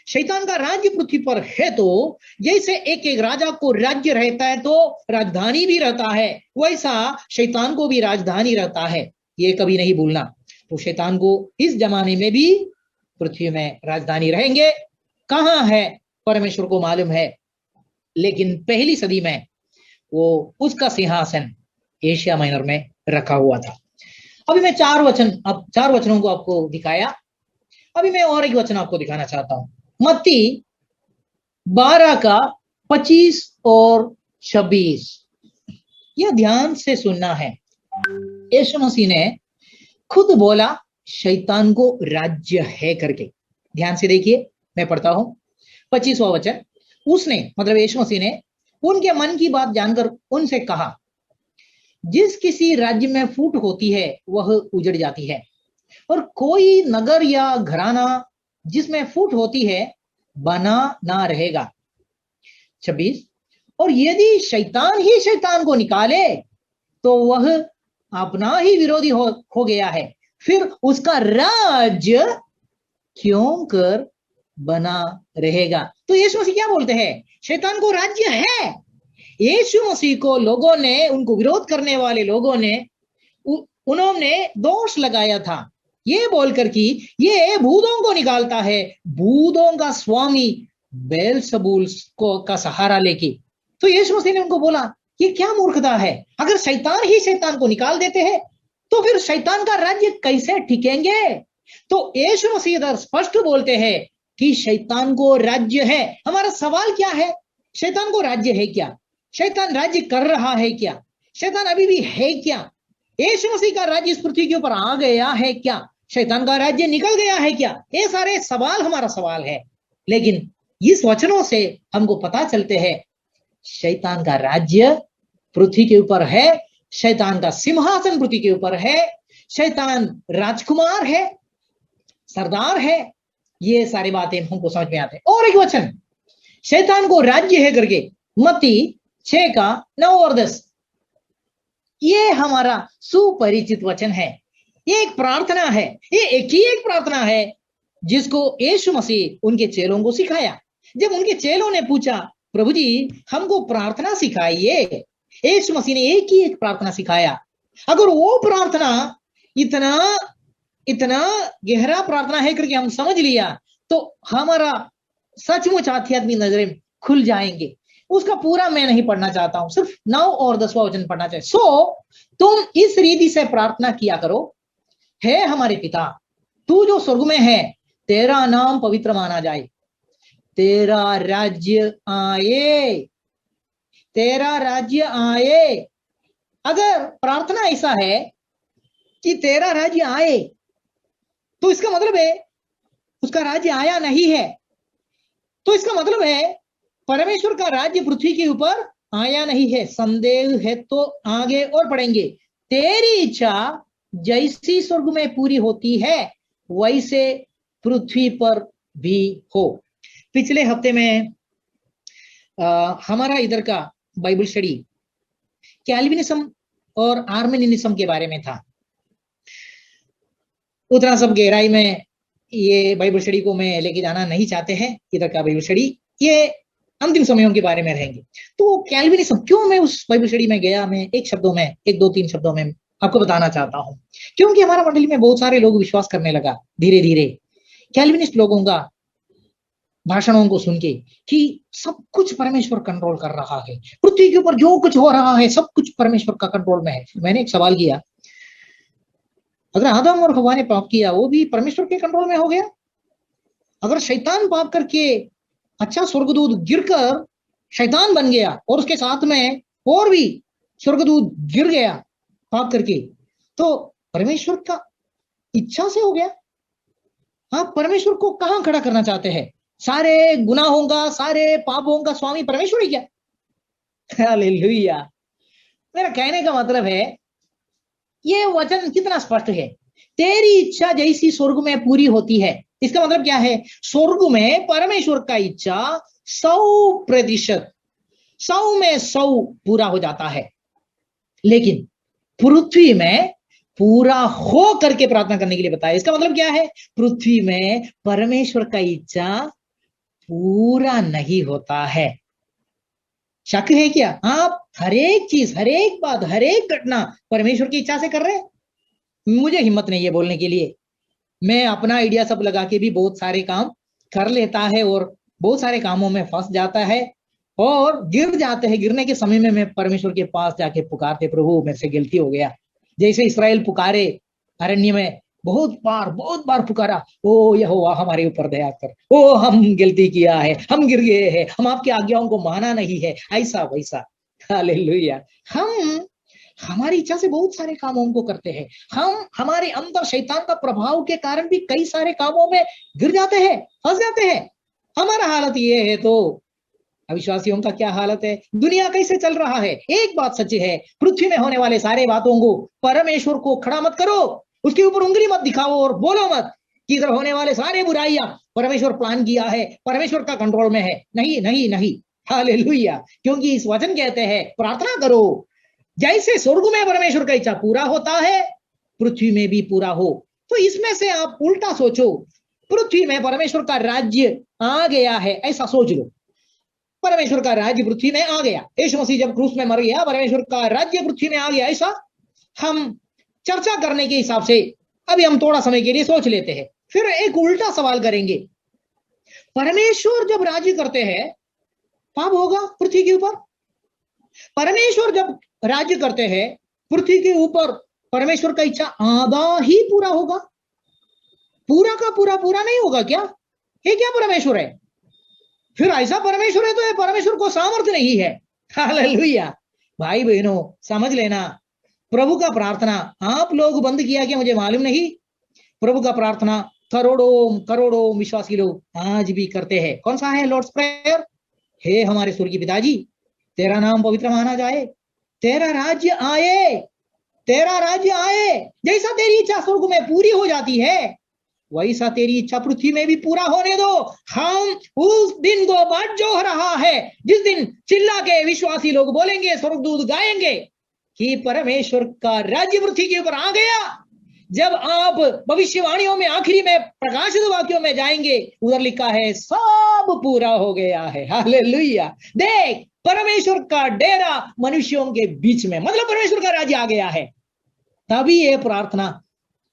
शैतान का राज्य पृथ्वी पर है, तो जैसे एक एक राजा को राज्य रहता है तो राजधानी भी रहता है, वैसा शैतान को भी राजधानी रहता है, ये कभी नहीं भूलना। तो शैतान को इस जमाने में भी पृथ्वी में राजधानी रहेंगे। कहां है परमेश्वर को मालूम है, लेकिन पहली सदी में वो उसका सिंहासन एशिया माइनर में रखा हुआ था। अभी मैं चार वचनों को आपको दिखाया। अभी मैं और एक वचन आपको दिखाना चाहता हूं, मत्ती 12 का 25 और 26। यह ध्यान से सुनना है। यीशु मसीह ने खुद बोला शैतान को राज्य है करके। ध्यान से देखिए, मैं पढ़ता हूं 25वां वचन। उसने, मतलब यीशु मसीह ने, उनके मन की बात जानकर उनसे कहा, जिस किसी राज्य में फूट होती है वह उजड़ जाती है, और कोई नगर या घराना जिसमें फूट होती है बना ना रहेगा। 26, और यदि शैतान ही शैतान को निकाले तो वह अपना ही विरोधी हो गया है, फिर उसका राज्य क्यों कर बना रहेगा। तो यीशु मसीह क्या बोलते हैं? शैतान को राज्य है। यीशु मसीह को लोगों ने, उनको विरोध करने वाले लोगों ने, उन्होंने दोष लगाया था ये बोलकर कि ये भूतों को निकालता है, भूतों का स्वामी बेलजबूल को का सहारा लेके। तो यीशु मसीह ने उनको बोला, ये क्या मूर्खता है? अगर शैतान ही शैतान को निकाल देते हैं तो फिर शैतान का राज्य कैसे टिकेंगे? तो यीशु मसीह इधर स्पष्ट बोलते हैं कि शैतान को राज्य है। हमारा सवाल क्या है? शैतान को राज्य है क्या? शैतान राज्य कर रहा है क्या? शैतान अभी भी है क्या? यीशु मसीह का राज्य इस पृथ्वी के ऊपर आ गया है क्या? शैतान का राज्य निकल गया है क्या? ये सारे सवाल हमारा सवाल है। लेकिन इस वचनों से हमको पता चलते हैं शैतान का राज्य पृथ्वी के ऊपर है, शैतान का सिंहासन पृथ्वी के ऊपर है, शैतान राजकुमार है, सरदार है। ये सारी बातें हमको समझ में आते हैं। और एक वचन शैतान को राज्य है करके, मत्ती 6 का 9 और 10। ये हमारा सुपरिचित वचन है। ये एक प्रार्थना है, ये एक ही एक प्रार्थना है जिसको यीशु मसीह उनके चेलों को सिखाया। जब उनके चेलों ने पूछा, प्रभु जी हमको प्रार्थना सिखाइए, यीशु मसीह ने एक ही एक प्रार्थना सिखाया। अगर वो प्रार्थना इतना इतना गहरा प्रार्थना है करके हम समझ लिया तो हमारा सचमुच आध्यात्मिक नजरें खुल जाएंगे। उसका पूरा मैं नहीं पढ़ना चाहता हूं, सिर्फ 9 और 10वां वचन पढ़ना चाहिए। सो तुम इस रीति से प्रार्थना किया करो, हे हमारे पिता, तू जो स्वर्ग में है, तेरा नाम पवित्र माना जाए, तेरा राज्य आए, तेरा राज्य आए। अगर प्रार्थना ऐसा है कि तेरा राज्य आए, तो इसका मतलब है उसका राज्य आया नहीं है। तो इसका मतलब है परमेश्वर का राज्य पृथ्वी के ऊपर आया नहीं है। संदेह है तो आगे और पढ़ेंगे, तेरी इच्छा जैसी स्वर्ग में पूरी होती है वैसे पृथ्वी पर भी हो। पिछले हफ्ते में हमारा इधर का बाइबल स्टडी कैल्विनिज्म और आर्मिनिज्म के बारे में था। उतना सब गहराई में ये बाइबल स्टडी को मैं लेके जाना नहीं चाहते हैं। इधर का बाइबल स्टडी ये अंतिम समयों के बारे में रहेंगे। तो कैल्विनिज्म क्यों मैं उस बाइबल स्टडी में गया, मैं एक शब्दों में, एक दो तीन शब्दों में आपको बताना चाहता हूं। क्योंकि हमारा मंडली में बहुत सारे लोग विश्वास करने लगा धीरे धीरे कैल्विनिस्ट लोगों का भाषणों को सुन के कि सब कुछ परमेश्वर कंट्रोल कर रहा है, पृथ्वी के ऊपर जो कुछ हो रहा है सब कुछ परमेश्वर का कंट्रोल में है। मैंने एक सवाल किया, अगर आदम और हवा ने पाप किया वो भी परमेश्वर के कंट्रोल में हो गया? अगर शैतान पाप करके अच्छा स्वर्गदूत गिरकर शैतान बन गया और उसके साथ में और भी स्वर्गदूत गिर गया पाप करके, तो परमेश्वर का इच्छा से हो गया? आप परमेश्वर को कहां खड़ा करना चाहते हैं? सारे गुनाहों का, सारे पापों का स्वामी परमेश्वर ही क्या? हालेलुया। मेरा कहने का मतलब है ये वचन कितना स्पष्ट है, तेरी इच्छा जैसी स्वर्ग में पूरी होती है। इसका मतलब क्या है? स्वर्ग में परमेश्वर का इच्छा 100%, 100 में 100 पूरा हो जाता है, लेकिन पृथ्वी में पूरा हो करके प्रार्थना करने के लिए बताया। इसका मतलब क्या है? पृथ्वी में परमेश्वर का इच्छा पूरा नहीं होता है। शक है क्या? आप हर एक चीज, हर एक बात, हर एक घटना परमेश्वर की इच्छा से कर रहे हैं? मुझे हिम्मत नहीं है बोलने के लिए। मैं अपना आइडिया सब लगा के भी बहुत सारे काम कर लेता है और बहुत सारे कामों में फंस जाता है और गिर जाते हैं। गिरने के समय में मैं परमेश्वर के पास जाके पुकारते, प्रभु मेरे से गलती हो गया। जैसे इसराइल पुकारे अरण्य में, बहुत बार पुकारा, ओ यहोवा हमारे ऊपर दया कर, ओ हम गलती किया है, हम गिर गए हैं, हम आपकी आज्ञाओं को माना नहीं है, ऐसा वैसा। हालेलुया। हम हमारी इच्छा से बहुत सारे कामों को करते हैं। हम हमारे अंदर शैतान का प्रभाव के कारण भी कई सारे कामों में गिर जाते हैं, फंस जाते हैं। हमारा हालत ये है तो अविश्वासियों का क्या हालत है? दुनिया कैसे चल रहा है? एक बात सच्ची है, पृथ्वी में होने वाले सारे बातों को परमेश्वर को खड़ा मत करो, उसके ऊपर उंगली मत दिखाओ और बोलो मत कि इधर होने वाले सारे बुराइयां परमेश्वर प्लान किया है, परमेश्वर का कंट्रोल में है। नहीं नहीं नहीं, हालेलुया। क्योंकि इस वचन कहते हैं प्रार्थना करो जैसे स्वर्ग में परमेश्वर का इच्छा पूरा होता है पृथ्वी में भी पूरा हो। तो इसमें से आप उल्टा सोचो, पृथ्वी में परमेश्वर का राज्य आ गया है, ऐसा सोच लो। परमेश्वर का राज्य पृथ्वी में आ गया, यीशु मसीह जब क्रूस में मर गया परमेश्वर का राज्य पृथ्वी में आ गया, ऐसा हम चर्चा करने के हिसाब से अभी हम थोड़ा समय के लिए सोच लेते हैं। फिर एक उल्टा सवाल करेंगे, परमेश्वर जब राज्य करते हैं पाप होगा पृथ्वी के ऊपर? परमेश्वर जब राज्य करते हैं पृथ्वी के ऊपर परमेश्वर का इच्छा आधा ही पूरा होगा, पूरा का पूरा पूरा नहीं होगा क्या? ये क्या परमेश्वर है? फिर ऐसा परमेश्वर है तो ये परमेश्वर को सामर्थ्य नहीं है। हालेलुया। भाई बहनों समझ लेना, प्रभु का प्रार्थना आप लोग बंद किया क्या मुझे मालूम नहीं, प्रभु का प्रार्थना करोड़ों करोड़ों विश्वासी लोग आज भी करते हैं। कौन सा है? Lord's prayer. हे हमारे स्वर्गीय पिताजी, तेरा नाम पवित्र माना जाए, तेरा राज्य आए, तेरा राज्य आए, जैसा तेरी इच्छा स्वर्ग में पूरी हो जाती है वैसा तेरी इच्छा पृथ्वी में भी पूरा होने दो। हम उस दिन को बाट जो रहा है जिस दिन चिल्ला के विश्वासी लोग बोलेंगे, स्वर्गदूत गाएंगे कि परमेश्वर का राज्य पृथ्वी के ऊपर आ गया। जब आप भविष्यवाणियों में आखिरी में प्रकाशित वाक्यों में जाएंगे, उधर लिखा है सब पूरा हो गया है। हालेलुया। देख परमेश्वर का डेरा मनुष्यों के बीच में, मतलब परमेश्वर का राज्य आ गया है। तभी ये प्रार्थना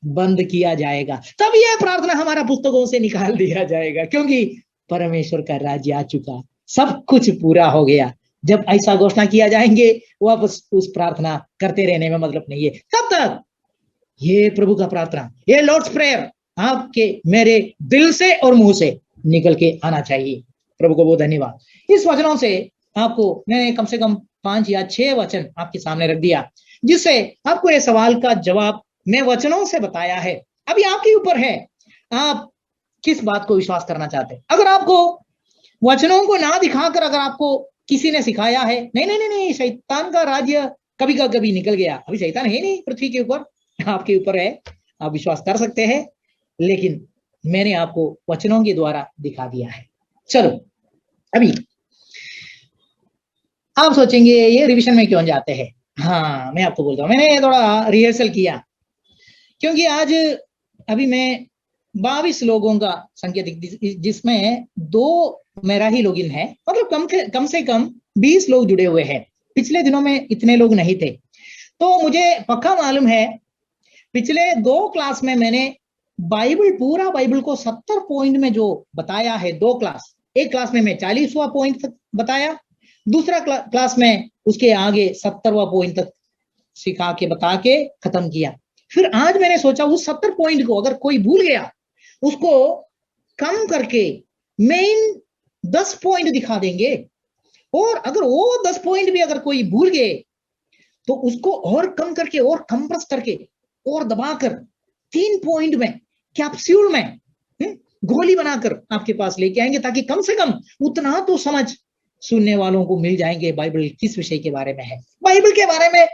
बंद किया जाएगा, तभी यह प्रार्थना हमारा पुस्तकों से निकाल दिया जाएगा, क्योंकि परमेश्वर का राज्य आ चुका, सब कुछ पूरा हो गया। जब ऐसा घोषणा किया जाएंगे वापस उस प्रार्थना करते रहने में मतलब नहीं है। तब तक ये प्रभु का प्रार्थना, ये लॉर्ड्स प्रेयर आपके मेरे दिल से और मुंह से निकल के आना चाहिए। प्रभु को बहुत धन्यवाद। इस वचनों से आपको मैंने कम से कम 5 या 6 वचन आपके सामने रख दिया, जिससे आपको ये सवाल का जवाब मैं वचनों से बताया है। अभी आपके ऊपर है, आप किस बात को विश्वास करना चाहते हैं। अगर आपको वचनों को ना दिखाकर अगर आपको किसी ने सिखाया है नहीं नहीं नहीं नहीं शैतान का राज्य कभी का कभी निकल गया, अभी शैतान है नहीं पृथ्वी के ऊपर, आपके ऊपर है, आप विश्वास कर सकते हैं, लेकिन मैंने आपको वचनों के द्वारा दिखा दिया है। चलो अभी आप सोचेंगे ये रिवीजन में क्यों जाते हैं। हाँ, मैं आपको बोलता हूँ, मैंने थोड़ा रिहर्सल किया, क्योंकि आज अभी मैं 22 लोगों का संख्या जिसमें 2 मेरा ही लॉगिन है, मतलब कम से कम 20 लोग जुड़े हुए हैं। पिछले दिनों में इतने लोग नहीं थे, तो मुझे पक्का मालूम है पिछले 2 क्लास में मैंने पूरा बाइबल को 70 पॉइंट में जो बताया है, 2 क्लास, एक क्लास में मैं 40वां पॉइंट तक बताया, दूसरा क्लास में उसके आगे 70वां पॉइंट तक सिखा के बता के खत्म किया। फिर आज मैंने सोचा उस 70 पॉइंट को अगर कोई भूल गया, उसको कम करके मेन 10 पॉइंट दिखा देंगे, और अगर वो 10 पॉइंट भी अगर कोई भूल गए तो उसको और कम करके और कंप्रेस करके और दबाकर 3 पॉइंट में कैप्सूल में गोली बनाकर आपके पास लेके आएंगे, ताकि कम से कम उतना तो समझ सुनने वालों को मिल जाएंगे बाइबल किस विषय के बारे में है। बाइबल के बारे में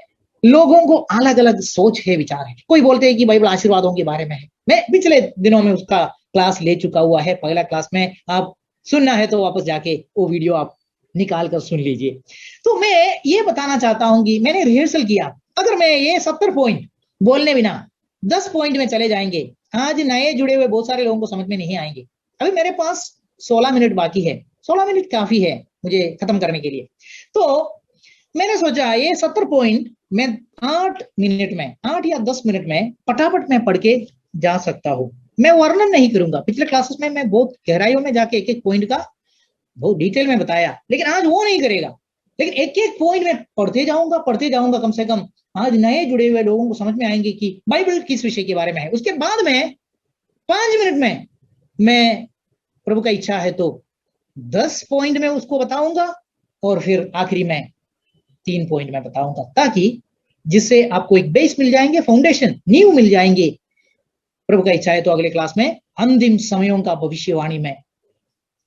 लोगों को अलग अलग सोच है, विचार है। कोई बोलते हैं कि बाइबल आशीर्वादों के बारे में है, मैं पिछले दिनों में उसका क्लास ले चुका हुआ है, पहला क्लास में, आप सुनना है तो वापस जाके वो वीडियो आप निकाल कर सुन लीजिए। तो मैं ये बताना चाहता हूं कि मैंने रिहर्सल किया, अगर मैं ये 70 पॉइंट बोलने बिना 10 पॉइंट में चले जाएंगे, आज नए जुड़े हुए बहुत सारे लोगों को समझ में नहीं आएंगे। अभी मेरे पास 16 मिनट बाकी है, 16 मिनट काफी है मुझे खत्म करने के लिए। तो मैंने सोचा ये 70 पॉइंट मैं 8 मिनट में, 8 या 10 मिनट में फटाफट में पढ़ के जा सकता हूं। मैं वर्णन नहीं करूंगा, पिछले क्लासेस में मैं बहुत गहराइयों में जाके एक एक पॉइंट का बहुत डिटेल में बताया, लेकिन आज वो नहीं करेगा। लेकिन एक एक पॉइंट में पढ़ते जाऊंगा, कम से कम आज नए जुड़े हुए लोगों को समझ में आएंगे कि बाइबल किस विषय के बारे में है। उसके बाद में 5 मिनट में मैं, प्रभु का इच्छा है तो 10 पॉइंट में उसको बताऊंगा, और फिर आखिरी में 3 पॉइंट में बताऊंगा, ताकि जिससे आपको एक बेस मिल जाएंगे, फाउंडेशन, नींव मिल जाएंगे। प्रभु का इच्छा है तो अगले क्लास में अंतिम समयों का भविष्यवाणी में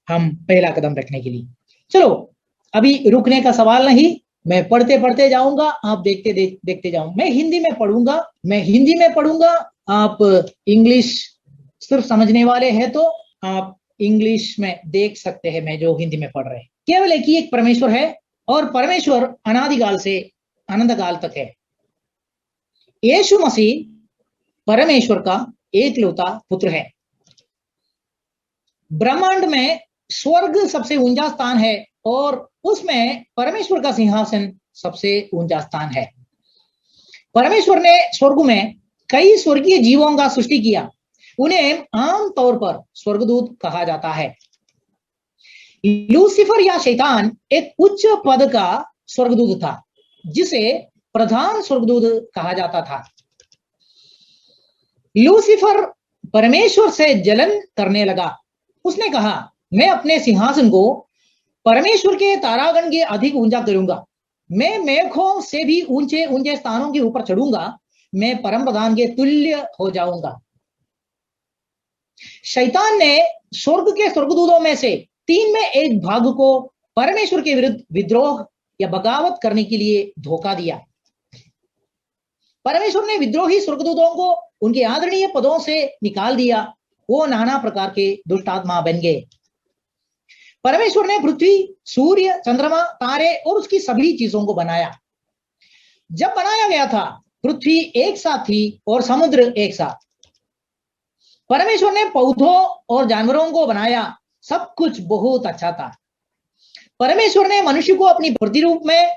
हम पहला कदम रखने के लिए। चलो, अभी रुकने का सवाल नहीं, मैं पढ़ते पढ़ते जाऊंगा, आप देखते जाऊं। मैं हिंदी में पढ़ूंगा, आप इंग्लिश सिर्फ समझने वाले हैं तो आप इंग्लिश में देख सकते हैं मैं जो हिंदी में पढ़ रहे हैं। केवल एक ही एक परमेश्वर है, और परमेश्वर अनादिकाल से अनंतकाल तक है। यीशु मसीह परमेश्वर का एकलौता पुत्र है। ब्रह्मांड में स्वर्ग सबसे ऊंचा स्थान है, और उसमें परमेश्वर का सिंहासन सबसे ऊंचा स्थान है। परमेश्वर ने स्वर्ग में कई स्वर्गीय जीवों का सृष्टि किया, उन्हें आमतौर पर स्वर्गदूत कहा जाता है। लूसीफर या शैतान एक उच्च पद का स्वर्गदूत था, जिसे प्रधान स्वर्गदूत कहा जाता था। लूसीफर परमेश्वर से जलन करने लगा। उसने कहा, मैं अपने सिंहासन को परमेश्वर के तारागण के अधिक ऊंचा करूंगा, मैं मेघों से भी ऊंचे ऊंचे स्थानों के ऊपर चढ़ूंगा, मैं परम प्रधान के तुल्य हो जाऊंगा। शैतान ने स्वर्ग के स्वर्गदूतों में से 3 में 1 भाग को परमेश्वर के विरुद्ध विद्रोह या बगावत करने के लिए धोखा दिया। परमेश्वर ने विद्रोही स्वर्गदूतों को उनके आदरणीय पदों से निकाल दिया, वो नाना प्रकार के दुष्ट आत्मा बन गए। परमेश्वर ने पृथ्वी, सूर्य, चंद्रमा, तारे और उसकी सभी चीजों को बनाया। जब बनाया गया था, पृथ्वी एक साथ थी और समुद्र एक साथ। परमेश्वर ने पौधों और जानवरों को बनाया, सब कुछ बहुत अच्छा था। परमेश्वर ने मनुष्य को अपनी प्रतिरूप में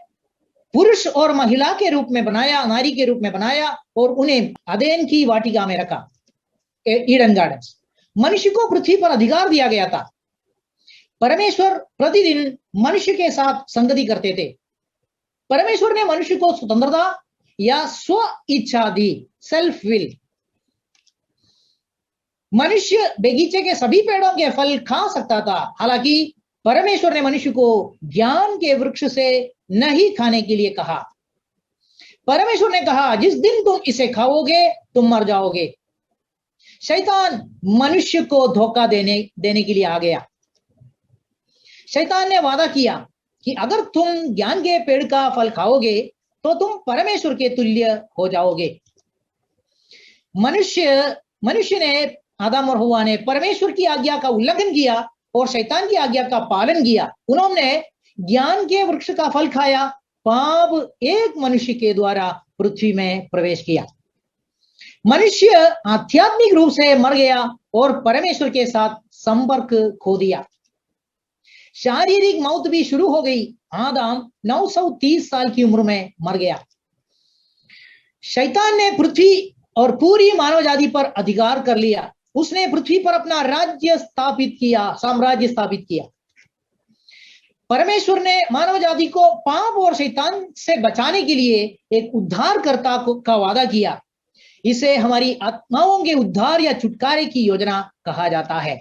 पुरुष और महिला के रूप में बनाया, नारी के रूप में बनाया, और उन्हें अदेन की वाटिका में रखा, ईडन गार्डन्स। मनुष्य को पृथ्वी पर अधिकार दिया गया था। परमेश्वर प्रतिदिन मनुष्य के साथ संगति करते थे। परमेश्वर ने मनुष्य को स्वतंत्रता या स्व इच्छा दी, सेल्फ विल। मनुष्य बगीचे के सभी पेड़ों के फल खा सकता था, हालांकि परमेश्वर ने मनुष्य को ज्ञान के वृक्ष से नहीं खाने के लिए कहा। परमेश्वर ने कहा, जिस दिन तुम इसे खाओगे तुम मर जाओगे। शैतान मनुष्य को धोखा देने के लिए आ गया। शैतान ने वादा किया कि अगर तुम ज्ञान के पेड़ का फल खाओगे तो तुम परमेश्वर के तुल्य हो जाओगे। मनुष्य ने, आदम और हव्वा ने परमेश्वर की आज्ञा का उल्लंघन किया और शैतान की आज्ञा का पालन किया। उन्होंने ज्ञान के वृक्ष का फल खाया, पाप एक मनुष्य के द्वारा पृथ्वी में प्रवेश किया। मनुष्य आध्यात्मिक रूप से मर गया और परमेश्वर के साथ संपर्क खो दिया। शारीरिक मौत भी शुरू हो गई। आदम 930 साल की उम्र में मर गया। शैतान ने पृथ्वी और पूरी मानव जाति पर अधिकार कर लिया। उसने पृथ्वी पर अपना राज्य स्थापित किया, साम्राज्य स्थापित किया। परमेश्वर ने मानव जाति को पाप और शैतान से बचाने के लिए एक उद्धारकर्ता का वादा किया। इसे हमारी आत्माओं के उद्धार या छुटकारे की योजना कहा जाता है।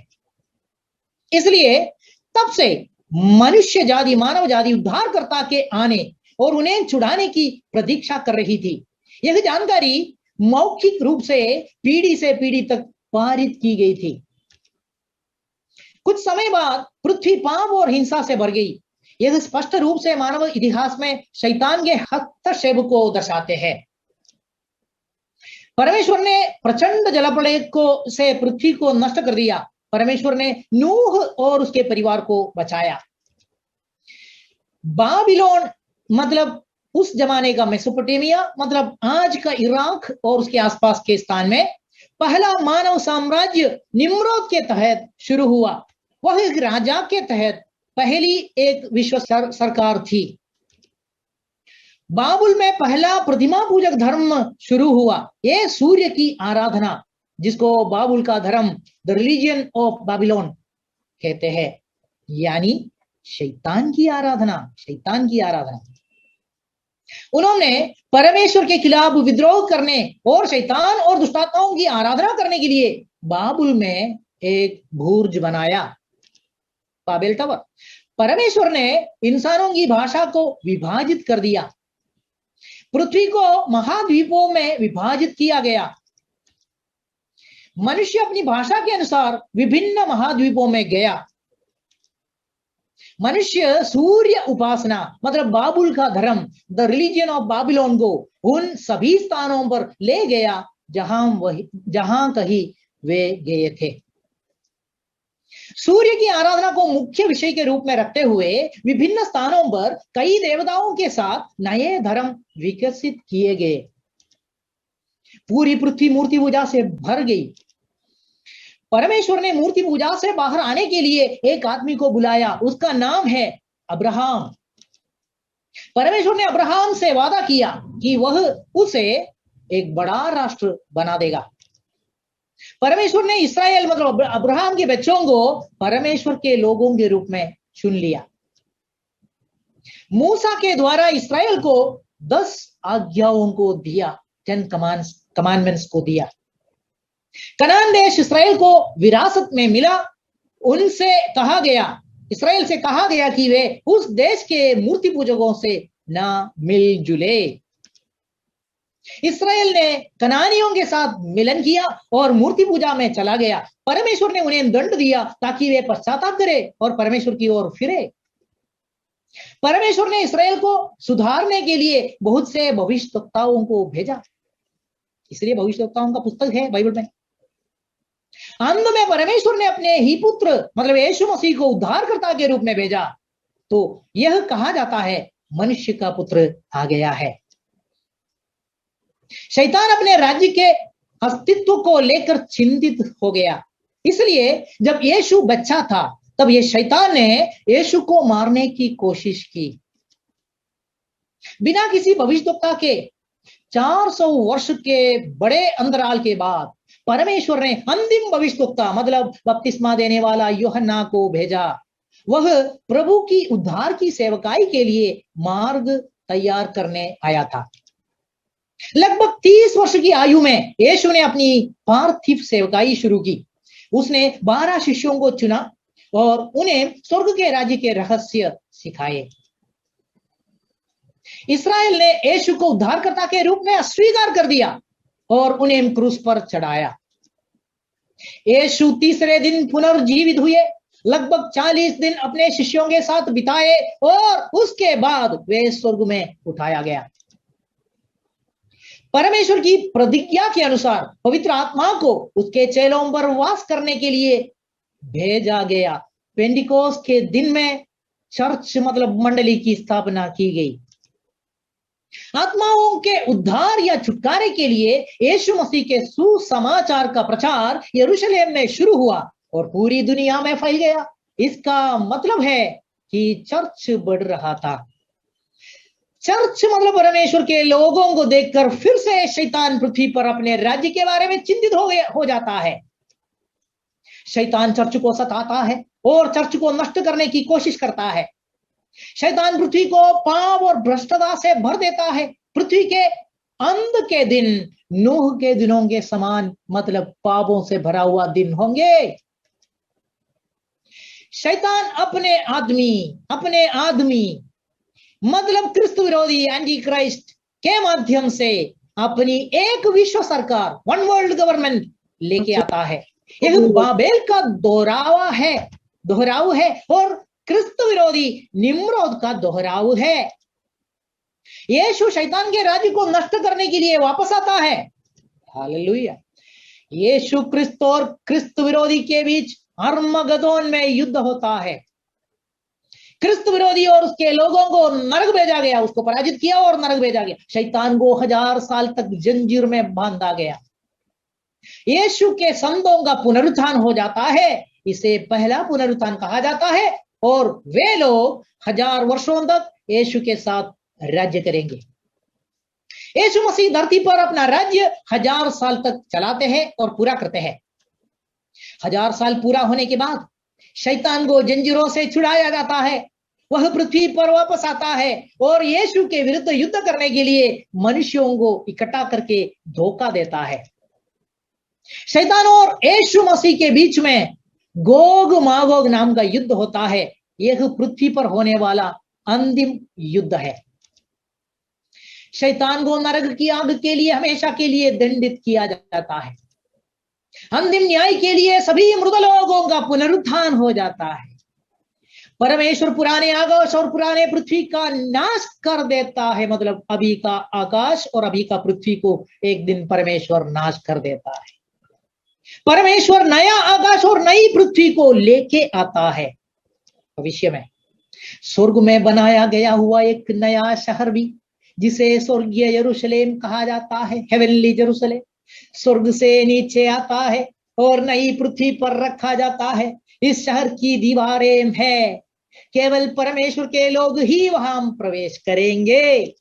इसलिए तब से मनुष्य जाति, मानव जाति उद्धारकर्ता के आने और उन्हें छुड़ाने की प्रतीक्षा कर रही थी। यह जानकारी मौखिक रूप से पीढ़ी तक पारित की गई थी। कुछ समय बाद पृथ्वी पाप और हिंसा से भर गई। यह स्पष्ट रूप से मानव इतिहास में शैतान के हस्तक्षेप को दर्शाते हैं। परमेश्वर ने प्रचंड जलप्रलय से पृथ्वी को नष्ट कर दिया। परमेश्वर ने नूह और उसके परिवार को बचाया। बाबिलोन मतलब उस जमाने का मेसोपोटामिया, मतलब आज का इराक और उसके आसपास के स्थान में पहला मानव साम्राज्य निम्रोद के तहत शुरू हुआ। वह एक राजा के तहत पहली एक विश्व सरकार थी। बाबुल में पहला प्रतिमा पूजक धर्म शुरू हुआ। यह सूर्य की आराधना, जिसको बाबुल का धर्म द रिलीजन ऑफ बाबिलोन कहते हैं, यानी शैतान की आराधना, शैतान की आराधना। उन्होंने परमेश्वर के खिलाफ विद्रोह करने और शैतान और दुष्टात्माओं की आराधना करने के लिए बाबुल में एक बुर्ज बनाया, बाबेल टावर। परमेश्वर ने इंसानों की भाषा को विभाजित कर दिया। पृथ्वी को महाद्वीपों में विभाजित किया गया। मनुष्य अपनी भाषा के अनुसार विभिन्न महाद्वीपों में गया। मनुष्य सूर्य उपासना मतलब बाबुल का धर्म, द रिलीजन ऑफ बाबिलोन को उन सभी स्थानों पर ले गया जहां कहीं वे गए थे। सूर्य की आराधना को मुख्य विषय के रूप में रखते हुए विभिन्न स्थानों पर कई देवताओं के साथ नए धर्म विकसित किए गए। पूरी पृथ्वी मूर्ति पूजा से भर गई। परमेश्वर ने मूर्ति पूजा से बाहर आने के लिए एक आदमी को बुलाया। उसका नाम है अब्राहम। परमेश्वर ने अब्राहम से वादा किया कि वह उसे एक बड़ा राष्ट्र बना देगा। परमेश्वर ने इस्राएल मतलब अब्राहम के बच्चों को परमेश्वर के लोगों के रूप में चुन लिया। मूसा के द्वारा इस्राएल को 10 आज्ञाओं को दिया, 10 कमांडमेंट्स को दिया। कनान देश इस्राएल को विरासत में मिला। उनसे कहा गया, इस्राएल से कहा गया कि वे उस देश के मूर्ति पूजकों से ना मिलजुले। इस्राएल ने कनानियों के साथ मिलन किया और मूर्ति पूजा में चला गया। परमेश्वर ने उन्हें दंड दिया ताकि वे पश्चाताप करें और परमेश्वर की ओर फिरे। परमेश्वर ने इस्राएल को सुधारने के लिए बहुत से भविष्यवक्ताओं को भेजा। इसलिए भविष्यवक्ताओं का पुस्तक है बाइबल में। अंत में परमेश्वर ने अपने ही पुत्र मतलब यीशु मसीह को उद्धारकर्ता के रूप में भेजा। तो यह कहा जाता है मनुष्य का पुत्र आ गया है। शैतान अपने राज्य के अस्तित्व को लेकर चिंतित हो गया। इसलिए जब यीशु बच्चा था तब ये शैतान ने यीशु को मारने की कोशिश की। बिना किसी भविष्यवक्ता के 400 वर्ष के बड़े अंतराल के बाद परमेश्वर ने अंतिम भविष्यवक्ता मतलब बपतिस्मा देने वाला यूहन्ना को भेजा। वह प्रभु की उद्धार की सेवकाई के लिए मार्ग तैयार करने आया था। लगभग 30 वर्ष की आयु में यीशु ने अपनी पार्थिव सेवकाई शुरू की। उसने 12 शिष्यों को चुना और उन्हें स्वर्ग के राज्य के रहस्य सिखाए। इस्राएल ने यीशु को उद्धारकर्ता के रूप में अस्वीकार कर दिया और उन्हें क्रूस पर चढ़ाया। यीशु तीसरे दिन पुनर्जीवित हुए, लगभग 40 दिन अपने शिष्यों के साथ बिताए और उसके बाद वे स्वर्ग में उठाया गया। परमेश्वर की प्रतिज्ञा के अनुसार पवित्र आत्मा को उसके चेलों पर वास करने के लिए भेजा गया। पेंटिकोस के दिन में चर्च मतलब मंडली की स्थापना की गई। आत्माओं के उद्धार या छुटकारे के लिए यीशु मसीह के सुसमाचार का प्रचार यरूशलेम में शुरू हुआ और पूरी दुनिया में फैल गया। इसका मतलब है कि चर्च बढ़ रहा था। चर्च मतलब परमेश्वर के लोगों को देखकर फिर से शैतान पृथ्वी पर अपने राज्य के बारे में चिंतित हो जाता है। शैतान चर्च को सताता है और चर्च को नष्ट करने की कोशिश करता है। शैतान पृथ्वी को पाप और भ्रष्टता से भर देता है। पृथ्वी के अंत के दिन नूह के दिनों के समान मतलब पापों से भरा हुआ दिन होंगे। शैतान अपने आदमी मतलब क्रिस्त विरोधी एंटी क्राइस्ट के माध्यम से अपनी एक विश्व सरकार, वन वर्ल्ड गवर्नमेंट लेके आता है। यह बाबेल का दोहराव है और क्रिस्त विरोधी निम्रोद का दोहराव है। यीशु शैतान के राज्य को नष्ट करने के लिए वापस आता है। हालेलुया। यीशु क्रिस्त और क्रिस्त विरोधी के बीच अर्मगदोन में युद्ध होता है। क्रिस्त विरोधी और उसके लोगों को नरक भेजा गया, उसको पराजित किया और नरक भेजा गया। शैतान को 1000 साल तक जंजीर में बांधा गया। यीशु के संतों का पुनरुत्थान हो जाता है। इसे पहला पुनरुत्थान कहा जाता है और वे लोग 1000 वर्षों तक यीशु के साथ राज्य करेंगे। यीशु मसीह धरती पर अपना राज्य 1000 साल तक चलाते हैं और पूरा करते हैं। 1000 साल पूरा होने के बाद शैतान को जंजीरों से छुड़ाया जाता है। वह पृथ्वी पर वापस आता है और यीशु के विरुद्ध युद्ध करने के लिए मनुष्यों को इकट्ठा करके धोखा देता है। शैतान और यीशु मसीह के बीच में गोग मागोग नाम का युद्ध होता है। यह पृथ्वी पर होने वाला अंतिम युद्ध है। शैतान को नरक की आग के लिए हमेशा के लिए दंडित किया जाता है। अंतिम न्याय के लिए सभी मृत लोगों का पुनरुत्थान हो जाता है। परमेश्वर पुराने आकाश और पुराने पृथ्वी का नाश कर देता है। मतलब अभी का आकाश और अभी का पृथ्वी को एक दिन परमेश्वर नाश कर देता है। परमेश्वर नया आकाश और नई पृथ्वी को लेके आता है। भविष्य में स्वर्ग में बनाया गया हुआ एक नया शहर भी, जिसे स्वर्गीय यरूशलेम कहा जाता है, हेवनली जेरूशलेम, स्वर्ग से नीचे आता है और नई पृथ्वी पर रखा जाता है। इस शहर की दीवारें हैं, केवल परमेश्वर के लोग ही वहां प्रवेश करेंगे।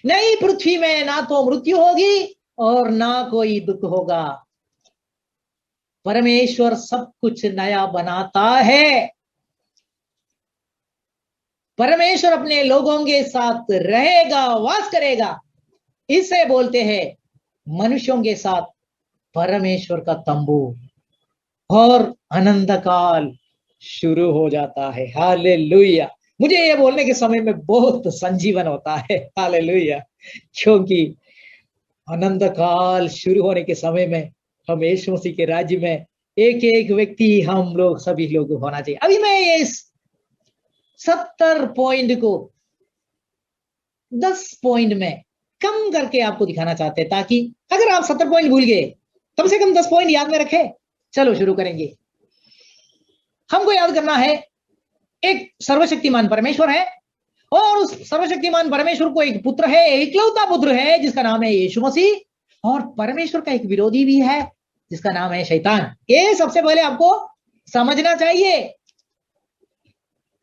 नई पृथ्वी में ना तो मृत्यु होगी और ना कोई दुख होगा। परमेश्वर सब कुछ नया बनाता है। परमेश्वर अपने लोगों के साथ रहेगा, वास करेगा। इसे बोलते हैं मनुष्यों के साथ परमेश्वर का तंबू। और अनंत काल शुरू हो जाता है। हालेलुया। मुझे ये बोलने के समय में बहुत संजीवन होता है। हालेलुया। क्योंकि अनंत काल शुरू होने के समय में हम यीशु मसीह के राज्य में एक एक व्यक्ति, हम लोग सभी लोग होना चाहिए। अभी मैं इस 70 पॉइंट को 10 पॉइंट में कम करके आपको दिखाना चाहते हैं, ताकि अगर आप 70 पॉइंट भूल गए, कम से कम 10 पॉइंट याद में रखें। चलो शुरू करेंगे। हमको याद करना है, एक सर्वशक्तिमान परमेश्वर है और उस सर्वशक्तिमान परमेश्वर को एक पुत्र है, एकलौता पुत्र है जिसका नाम है यीशु मसीह। और परमेश्वर का एक विरोधी भी है जिसका नाम है शैतान। ये सबसे पहले आपको समझना चाहिए।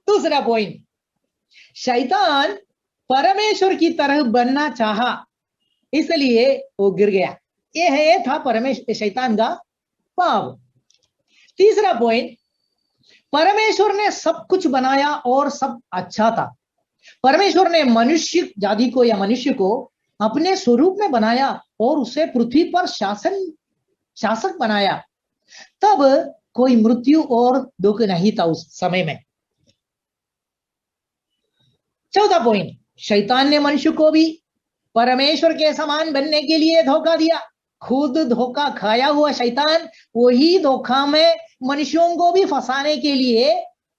दूसरा पॉइंट, शैतान परमेश्वर की तरह बनना चाहा, इसलिए वो गिर गया। ये था परमेश्वर शैतान का पाप। तीसरा पॉइंट, परमेश्वर ने सब कुछ बनाया और सब अच्छा था। परमेश्वर ने मनुष्य जाति को या मनुष्य को अपने स्वरूप में बनाया और उसे पृथ्वी पर शासक बनाया। तब कोई मृत्यु और दुख नहीं था उस समय में। चौथा पॉइंट, शैतान ने मनुष्य को भी परमेश्वर के समान बनने के लिए धोखा दिया। खुद धोखा खाया हुआ शैतान वही धोखा में मनुष्यों को भी फंसाने के लिए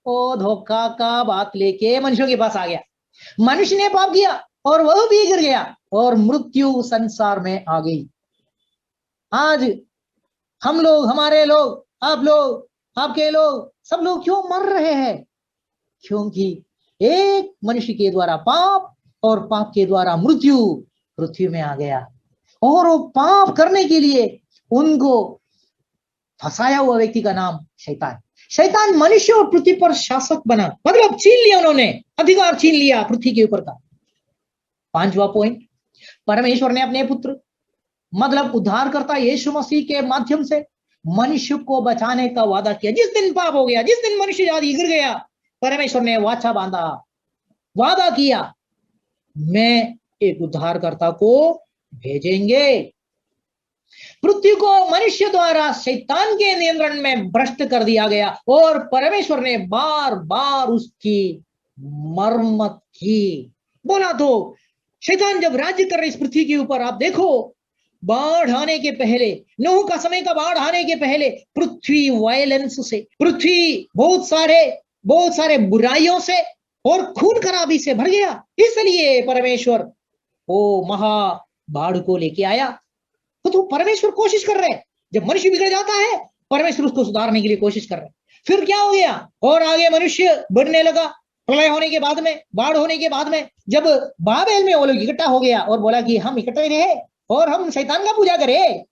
वो धोखा का बात लेके मनुष्यों के पास आ गया। मनुष्य ने पाप किया और वह भी गिर गया और मृत्यु संसार में आ गई। आज हम लोग, हमारे लोग, आप लोग, आपके लोग, सब लोग क्यों मर रहे हैं? क्योंकि एक मनुष्य के द्वारा पाप और पाप के द्वारा मृत्यु पृथ्वी में आ गया, और वो पाप करने के लिए उनको फंसाया हुआ व्यक्ति का नाम शैतान। शैतान मनुष्य और पृथ्वी पर शासक बना, मतलब छीन लिया, उन्होंने अधिकार छीन लिया पृथ्वी के ऊपर का। पांचवा पॉइंट, परमेश्वर ने अपने पुत्र मतलब उद्धारकर्ता यीशु मसीह के माध्यम से मनुष्य को बचाने का वादा किया। जिस दिन पाप हो गया, जिस दिन मनुष्य जाति गिर गया, परमेश्वर ने वाचा बांधा, वादा किया, मैं एक उद्धारकर्ता को भेजेंगे। पृथ्वी को मनुष्य द्वारा शैतान के नियंत्रण में भ्रष्ट कर दिया गया, और परमेश्वर ने बार बार उसकी मरम्मत की। बोला तो शैतान जब राज्य कर रहे इस पृथ्वी के ऊपर, आप देखो बाढ़ आने के पहले, नूह का समय का बाढ़ आने के पहले, पृथ्वी वायलेंस से, पृथ्वी बहुत सारे बुराइयों से और खून खराबी से भर गया। इसलिए परमेश्वर वो महा बाढ़ को लेके आया। तो परमेश्वर कोशिश कर रहे हैं, जब मनुष्य बिगड़ जाता है परमेश्वर उसको सुधारने के लिए कोशिश कर रहे हैं। फिर क्या हो गया, और आगे मनुष्य बढ़ने लगा। प्रलय होने के बाद में, बाढ़ होने के बाद में, जब बाबेल में वो लोग इकट्ठा हो गया और बोला कि हम इकट्ठे रहे और हम शैतान का पूजा करें,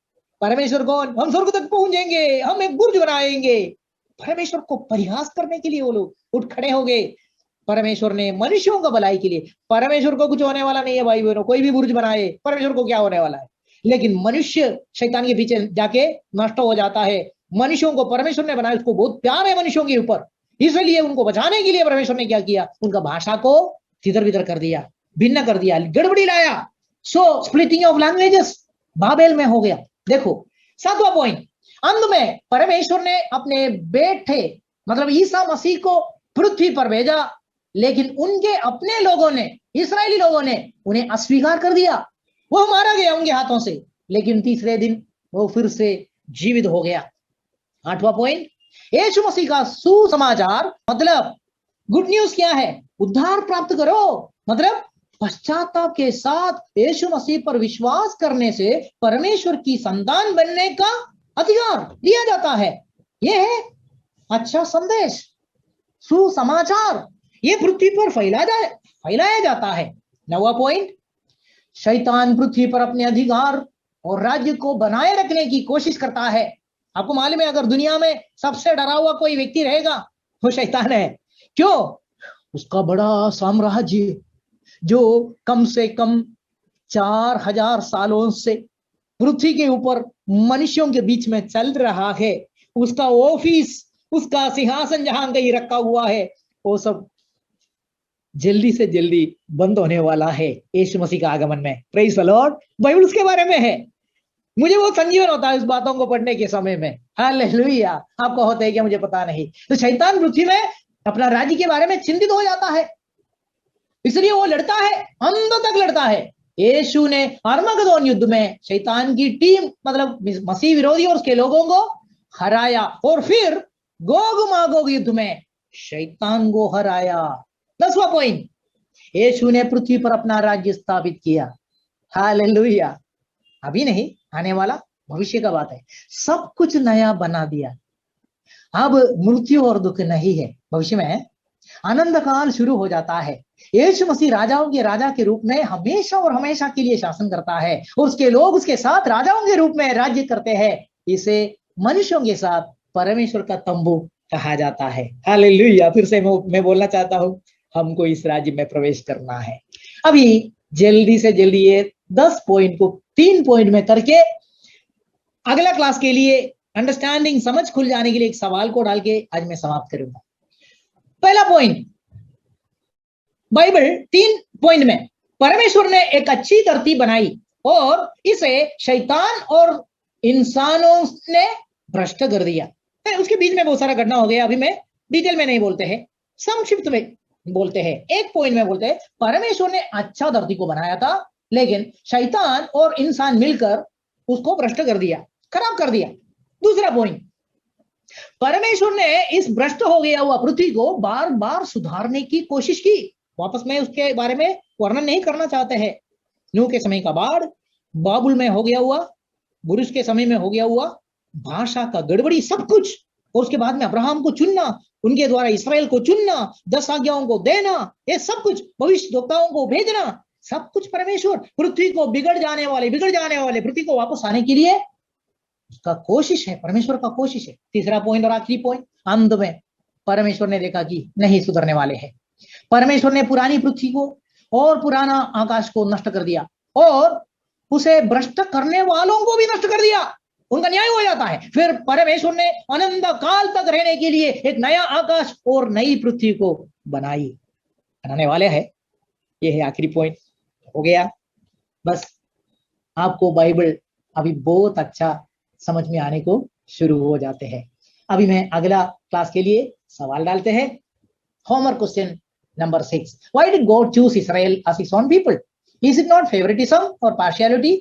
परमेश्वर को हम स्वर्ग तक पहुंचेंगे, हम एक बुर्ज बनाएंगे। परमेश्वर को परिहास करने के लिए वो लोग उठ खड़े हो गए। परमेश्वर ने मनुष्यों का भलाई के लिए, परमेश्वर को कुछ होने वाला नहीं है भाई बहनों, कोई भी बुर्ज बनाए परमेश्वर को क्या होने वाला है। लेकिन मनुष्य शैतान के पीछे जाके नष्ट हो जाता है। मनुष्यों को परमेश्वर ने बनाया, उसको बहुत प्यार है मनुष्यों के ऊपर, इसलिए उनको बचाने के लिए परमेश्वर ने क्या किया, उनका भाषा को तितर बितर कर दिया, भिन्न कर दिया, गड़बड़ी लाया। सो स्प्लिटिंग ऑफ लैंग्वेजेस बाबेल में हो गया। देखो सातवां पॉइंट, अंत में परमेश्वर ने अपने बेटे मतलब ईसा मसीह को पृथ्वी पर भेजा, लेकिन उनके अपने लोगों ने, इस्राएली लोगों ने उन्हें अस्वीकार कर दिया। वो मारा गया उनके हाथों से, लेकिन तीसरे दिन वो फिर से जीवित हो गया। आठवां पॉइंट, यीशु मसीह का सुसमाचार मतलब गुड न्यूज क्या है, उद्धार प्राप्त करो, मतलब पश्चाताप के साथ यीशु मसीह पर विश्वास करने से परमेश्वर की संतान बनने का अधिकार दिया जाता है। यह है अच्छा संदेश, सुसमाचार, ये पृथ्वी पर फैलाया जाता है। नौवां पॉइंट, शैतान पृथ्वी पर अपने अधिकार और राज्य को बनाए रखने की कोशिश करता है। आपको मालूम है, अगर दुनिया में सबसे डरा हुआ कोई व्यक्ति रहेगा वो शैतान है। क्यों? उसका बड़ा साम्राज्य जो कम से कम 4000 सालों से पृथ्वी के ऊपर मनुष्यों के बीच में चल रहा है, उसका ऑफिस, उसका सिंहासन जहां कहीं रखा हुआ है, वो सब जल्दी से जल्दी बंद होने वाला है यीशु मसीह का आगमन में। Praise the Lord. बाइबल उसके बारे में है। मुझे बहुत संजीवन होता है इस बातों को पढ़ने के समय में। हालेलुया। आपको होता है क्या, मुझे पता नहीं। तो शैतान पृथ्वी में अपना राज्य के बारे में चिंतित हो जाता है, इसलिए वो लड़ता है, अंत तक लड़ता है। यीशु ने अरमगदोन युद्ध में शैतान की टीम मतलब मसीह विरोधी और उसके लोगों को हराया, और फिर गोग मागोग युद्ध में शैतान को हराया। 10वां पॉइंट, यीशु ने पृथ्वी पर अपना राज्य स्थापित किया। हालेलुया। अभी नहीं, आने वाला भविष्य का बात है। सब कुछ नया बना दिया, अब मृत्यु और दुख नहीं है। भविष्य में आनंद काल शुरू हो जाता है। यीशु मसीह राजाओं के राजा के रूप में हमेशा और हमेशा के लिए शासन करता है, और उसके लोग उसके साथ राजाओं के रूप में राज्य करते हैं। इसे मनुष्यों के साथ परमेश्वर का तंबू कहा जाता है। हालेलुया। फिर से मैं बोलना चाहता हूं, हमको इस राज्य में प्रवेश करना है। अभी जल्दी से जल्दी ये 10 पॉइंट को 3 पॉइंट में करके अगला क्लास के लिए अंडरस्टैंडिंग, समझ खुल जाने के लिए एक सवाल को डाल के आज मैं समाप्त करूंगा। पहला पॉइंट, बाइबल 3 पॉइंट में परमेश्वर ने एक अच्छी धरती बनाई और इसे शैतान और इंसानों ने भ्रष्ट कर दिया। उसके बीच में बहुत सारा घटना हो गया, अभी मैं डिटेल में नहीं बोलते हैं, संक्षिप्त में बोलते हैं। एक पॉइंट में बोलते हैं परमेश्वर ने अच्छा धरती को बनाया था, लेकिन शैतान और इंसान मिलकर उसको भ्रष्ट कर दिया, खराब कर दिया। दूसरा पॉइंट, परमेश्वर ने इस भ्रष्ट हो गया हुआ पृथ्वी को बार बार सुधारने की कोशिश की। वापस में उसके बारे में वर्णन नहीं करना चाहते हैं। नूह के समय का बाढ़, बाबुल में हो गया हुआ, बुरुज के समय में हो गया हुआ, भाषा का गड़बड़ी, सब कुछ, और उसके बाद में अब्राहम को चुनना, उनके द्वारा इसराइल को चुनना, 10 आज्ञाओं को देना, ये सब कुछ, भविष्यद्वक्ताओं को भेजना, सब कुछ परमेश्वर पृथ्वी को बिगड़ जाने वाले पृथ्वी को वापस आने के लिए उसका कोशिश है, परमेश्वर का कोशिश है। तीसरा पॉइंट और आखिरी पॉइंट, अंत में परमेश्वर ने देखा कि नहीं सुधरने वाले हैं। परमेश्वर ने पुरानी पृथ्वी को और पुराना आकाश को नष्ट कर दिया और उसे भ्रष्ट करने वालों को भी नष्ट कर दिया, उनका न्याय हो जाता है। फिर परमेश्वर ने अनंत काल तक रहने के लिए एक नया आकाश और नई पृथ्वी को बनाने वाले हैं। ये है आखिरी पॉइंट, हो गया। बस आपको बाइबल अभी बहुत अच्छा समझ में आने को शुरू हो जाते हैं। अभी मैं अगला क्लास के लिए सवाल डालते हैं। Homework question number 6, why did God choose Israel as his own people? Is it not favouritism और पार्शियलिटी?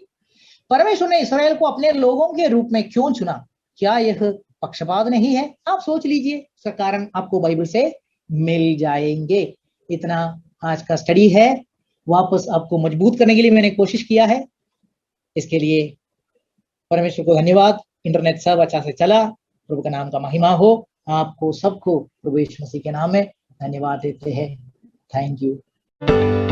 परमेश्वर ने इसराइल को अपने लोगों के रूप में क्यों चुना? क्या यह पक्षपात नहीं है? आप सोच लीजिए, इसका कारण आपको बाइबल से मिल जाएंगे। इतना आज का स्टडी है, वापस आपको मजबूत करने के लिए मैंने कोशिश किया है। इसके लिए परमेश्वर को धन्यवाद। इंटरनेट सब अच्छा से चला, प्रभु का नाम का महिमा हो। आपको सबको प्रभु यीशु मसीह के नाम में धन्यवाद देते हैं। Thank you.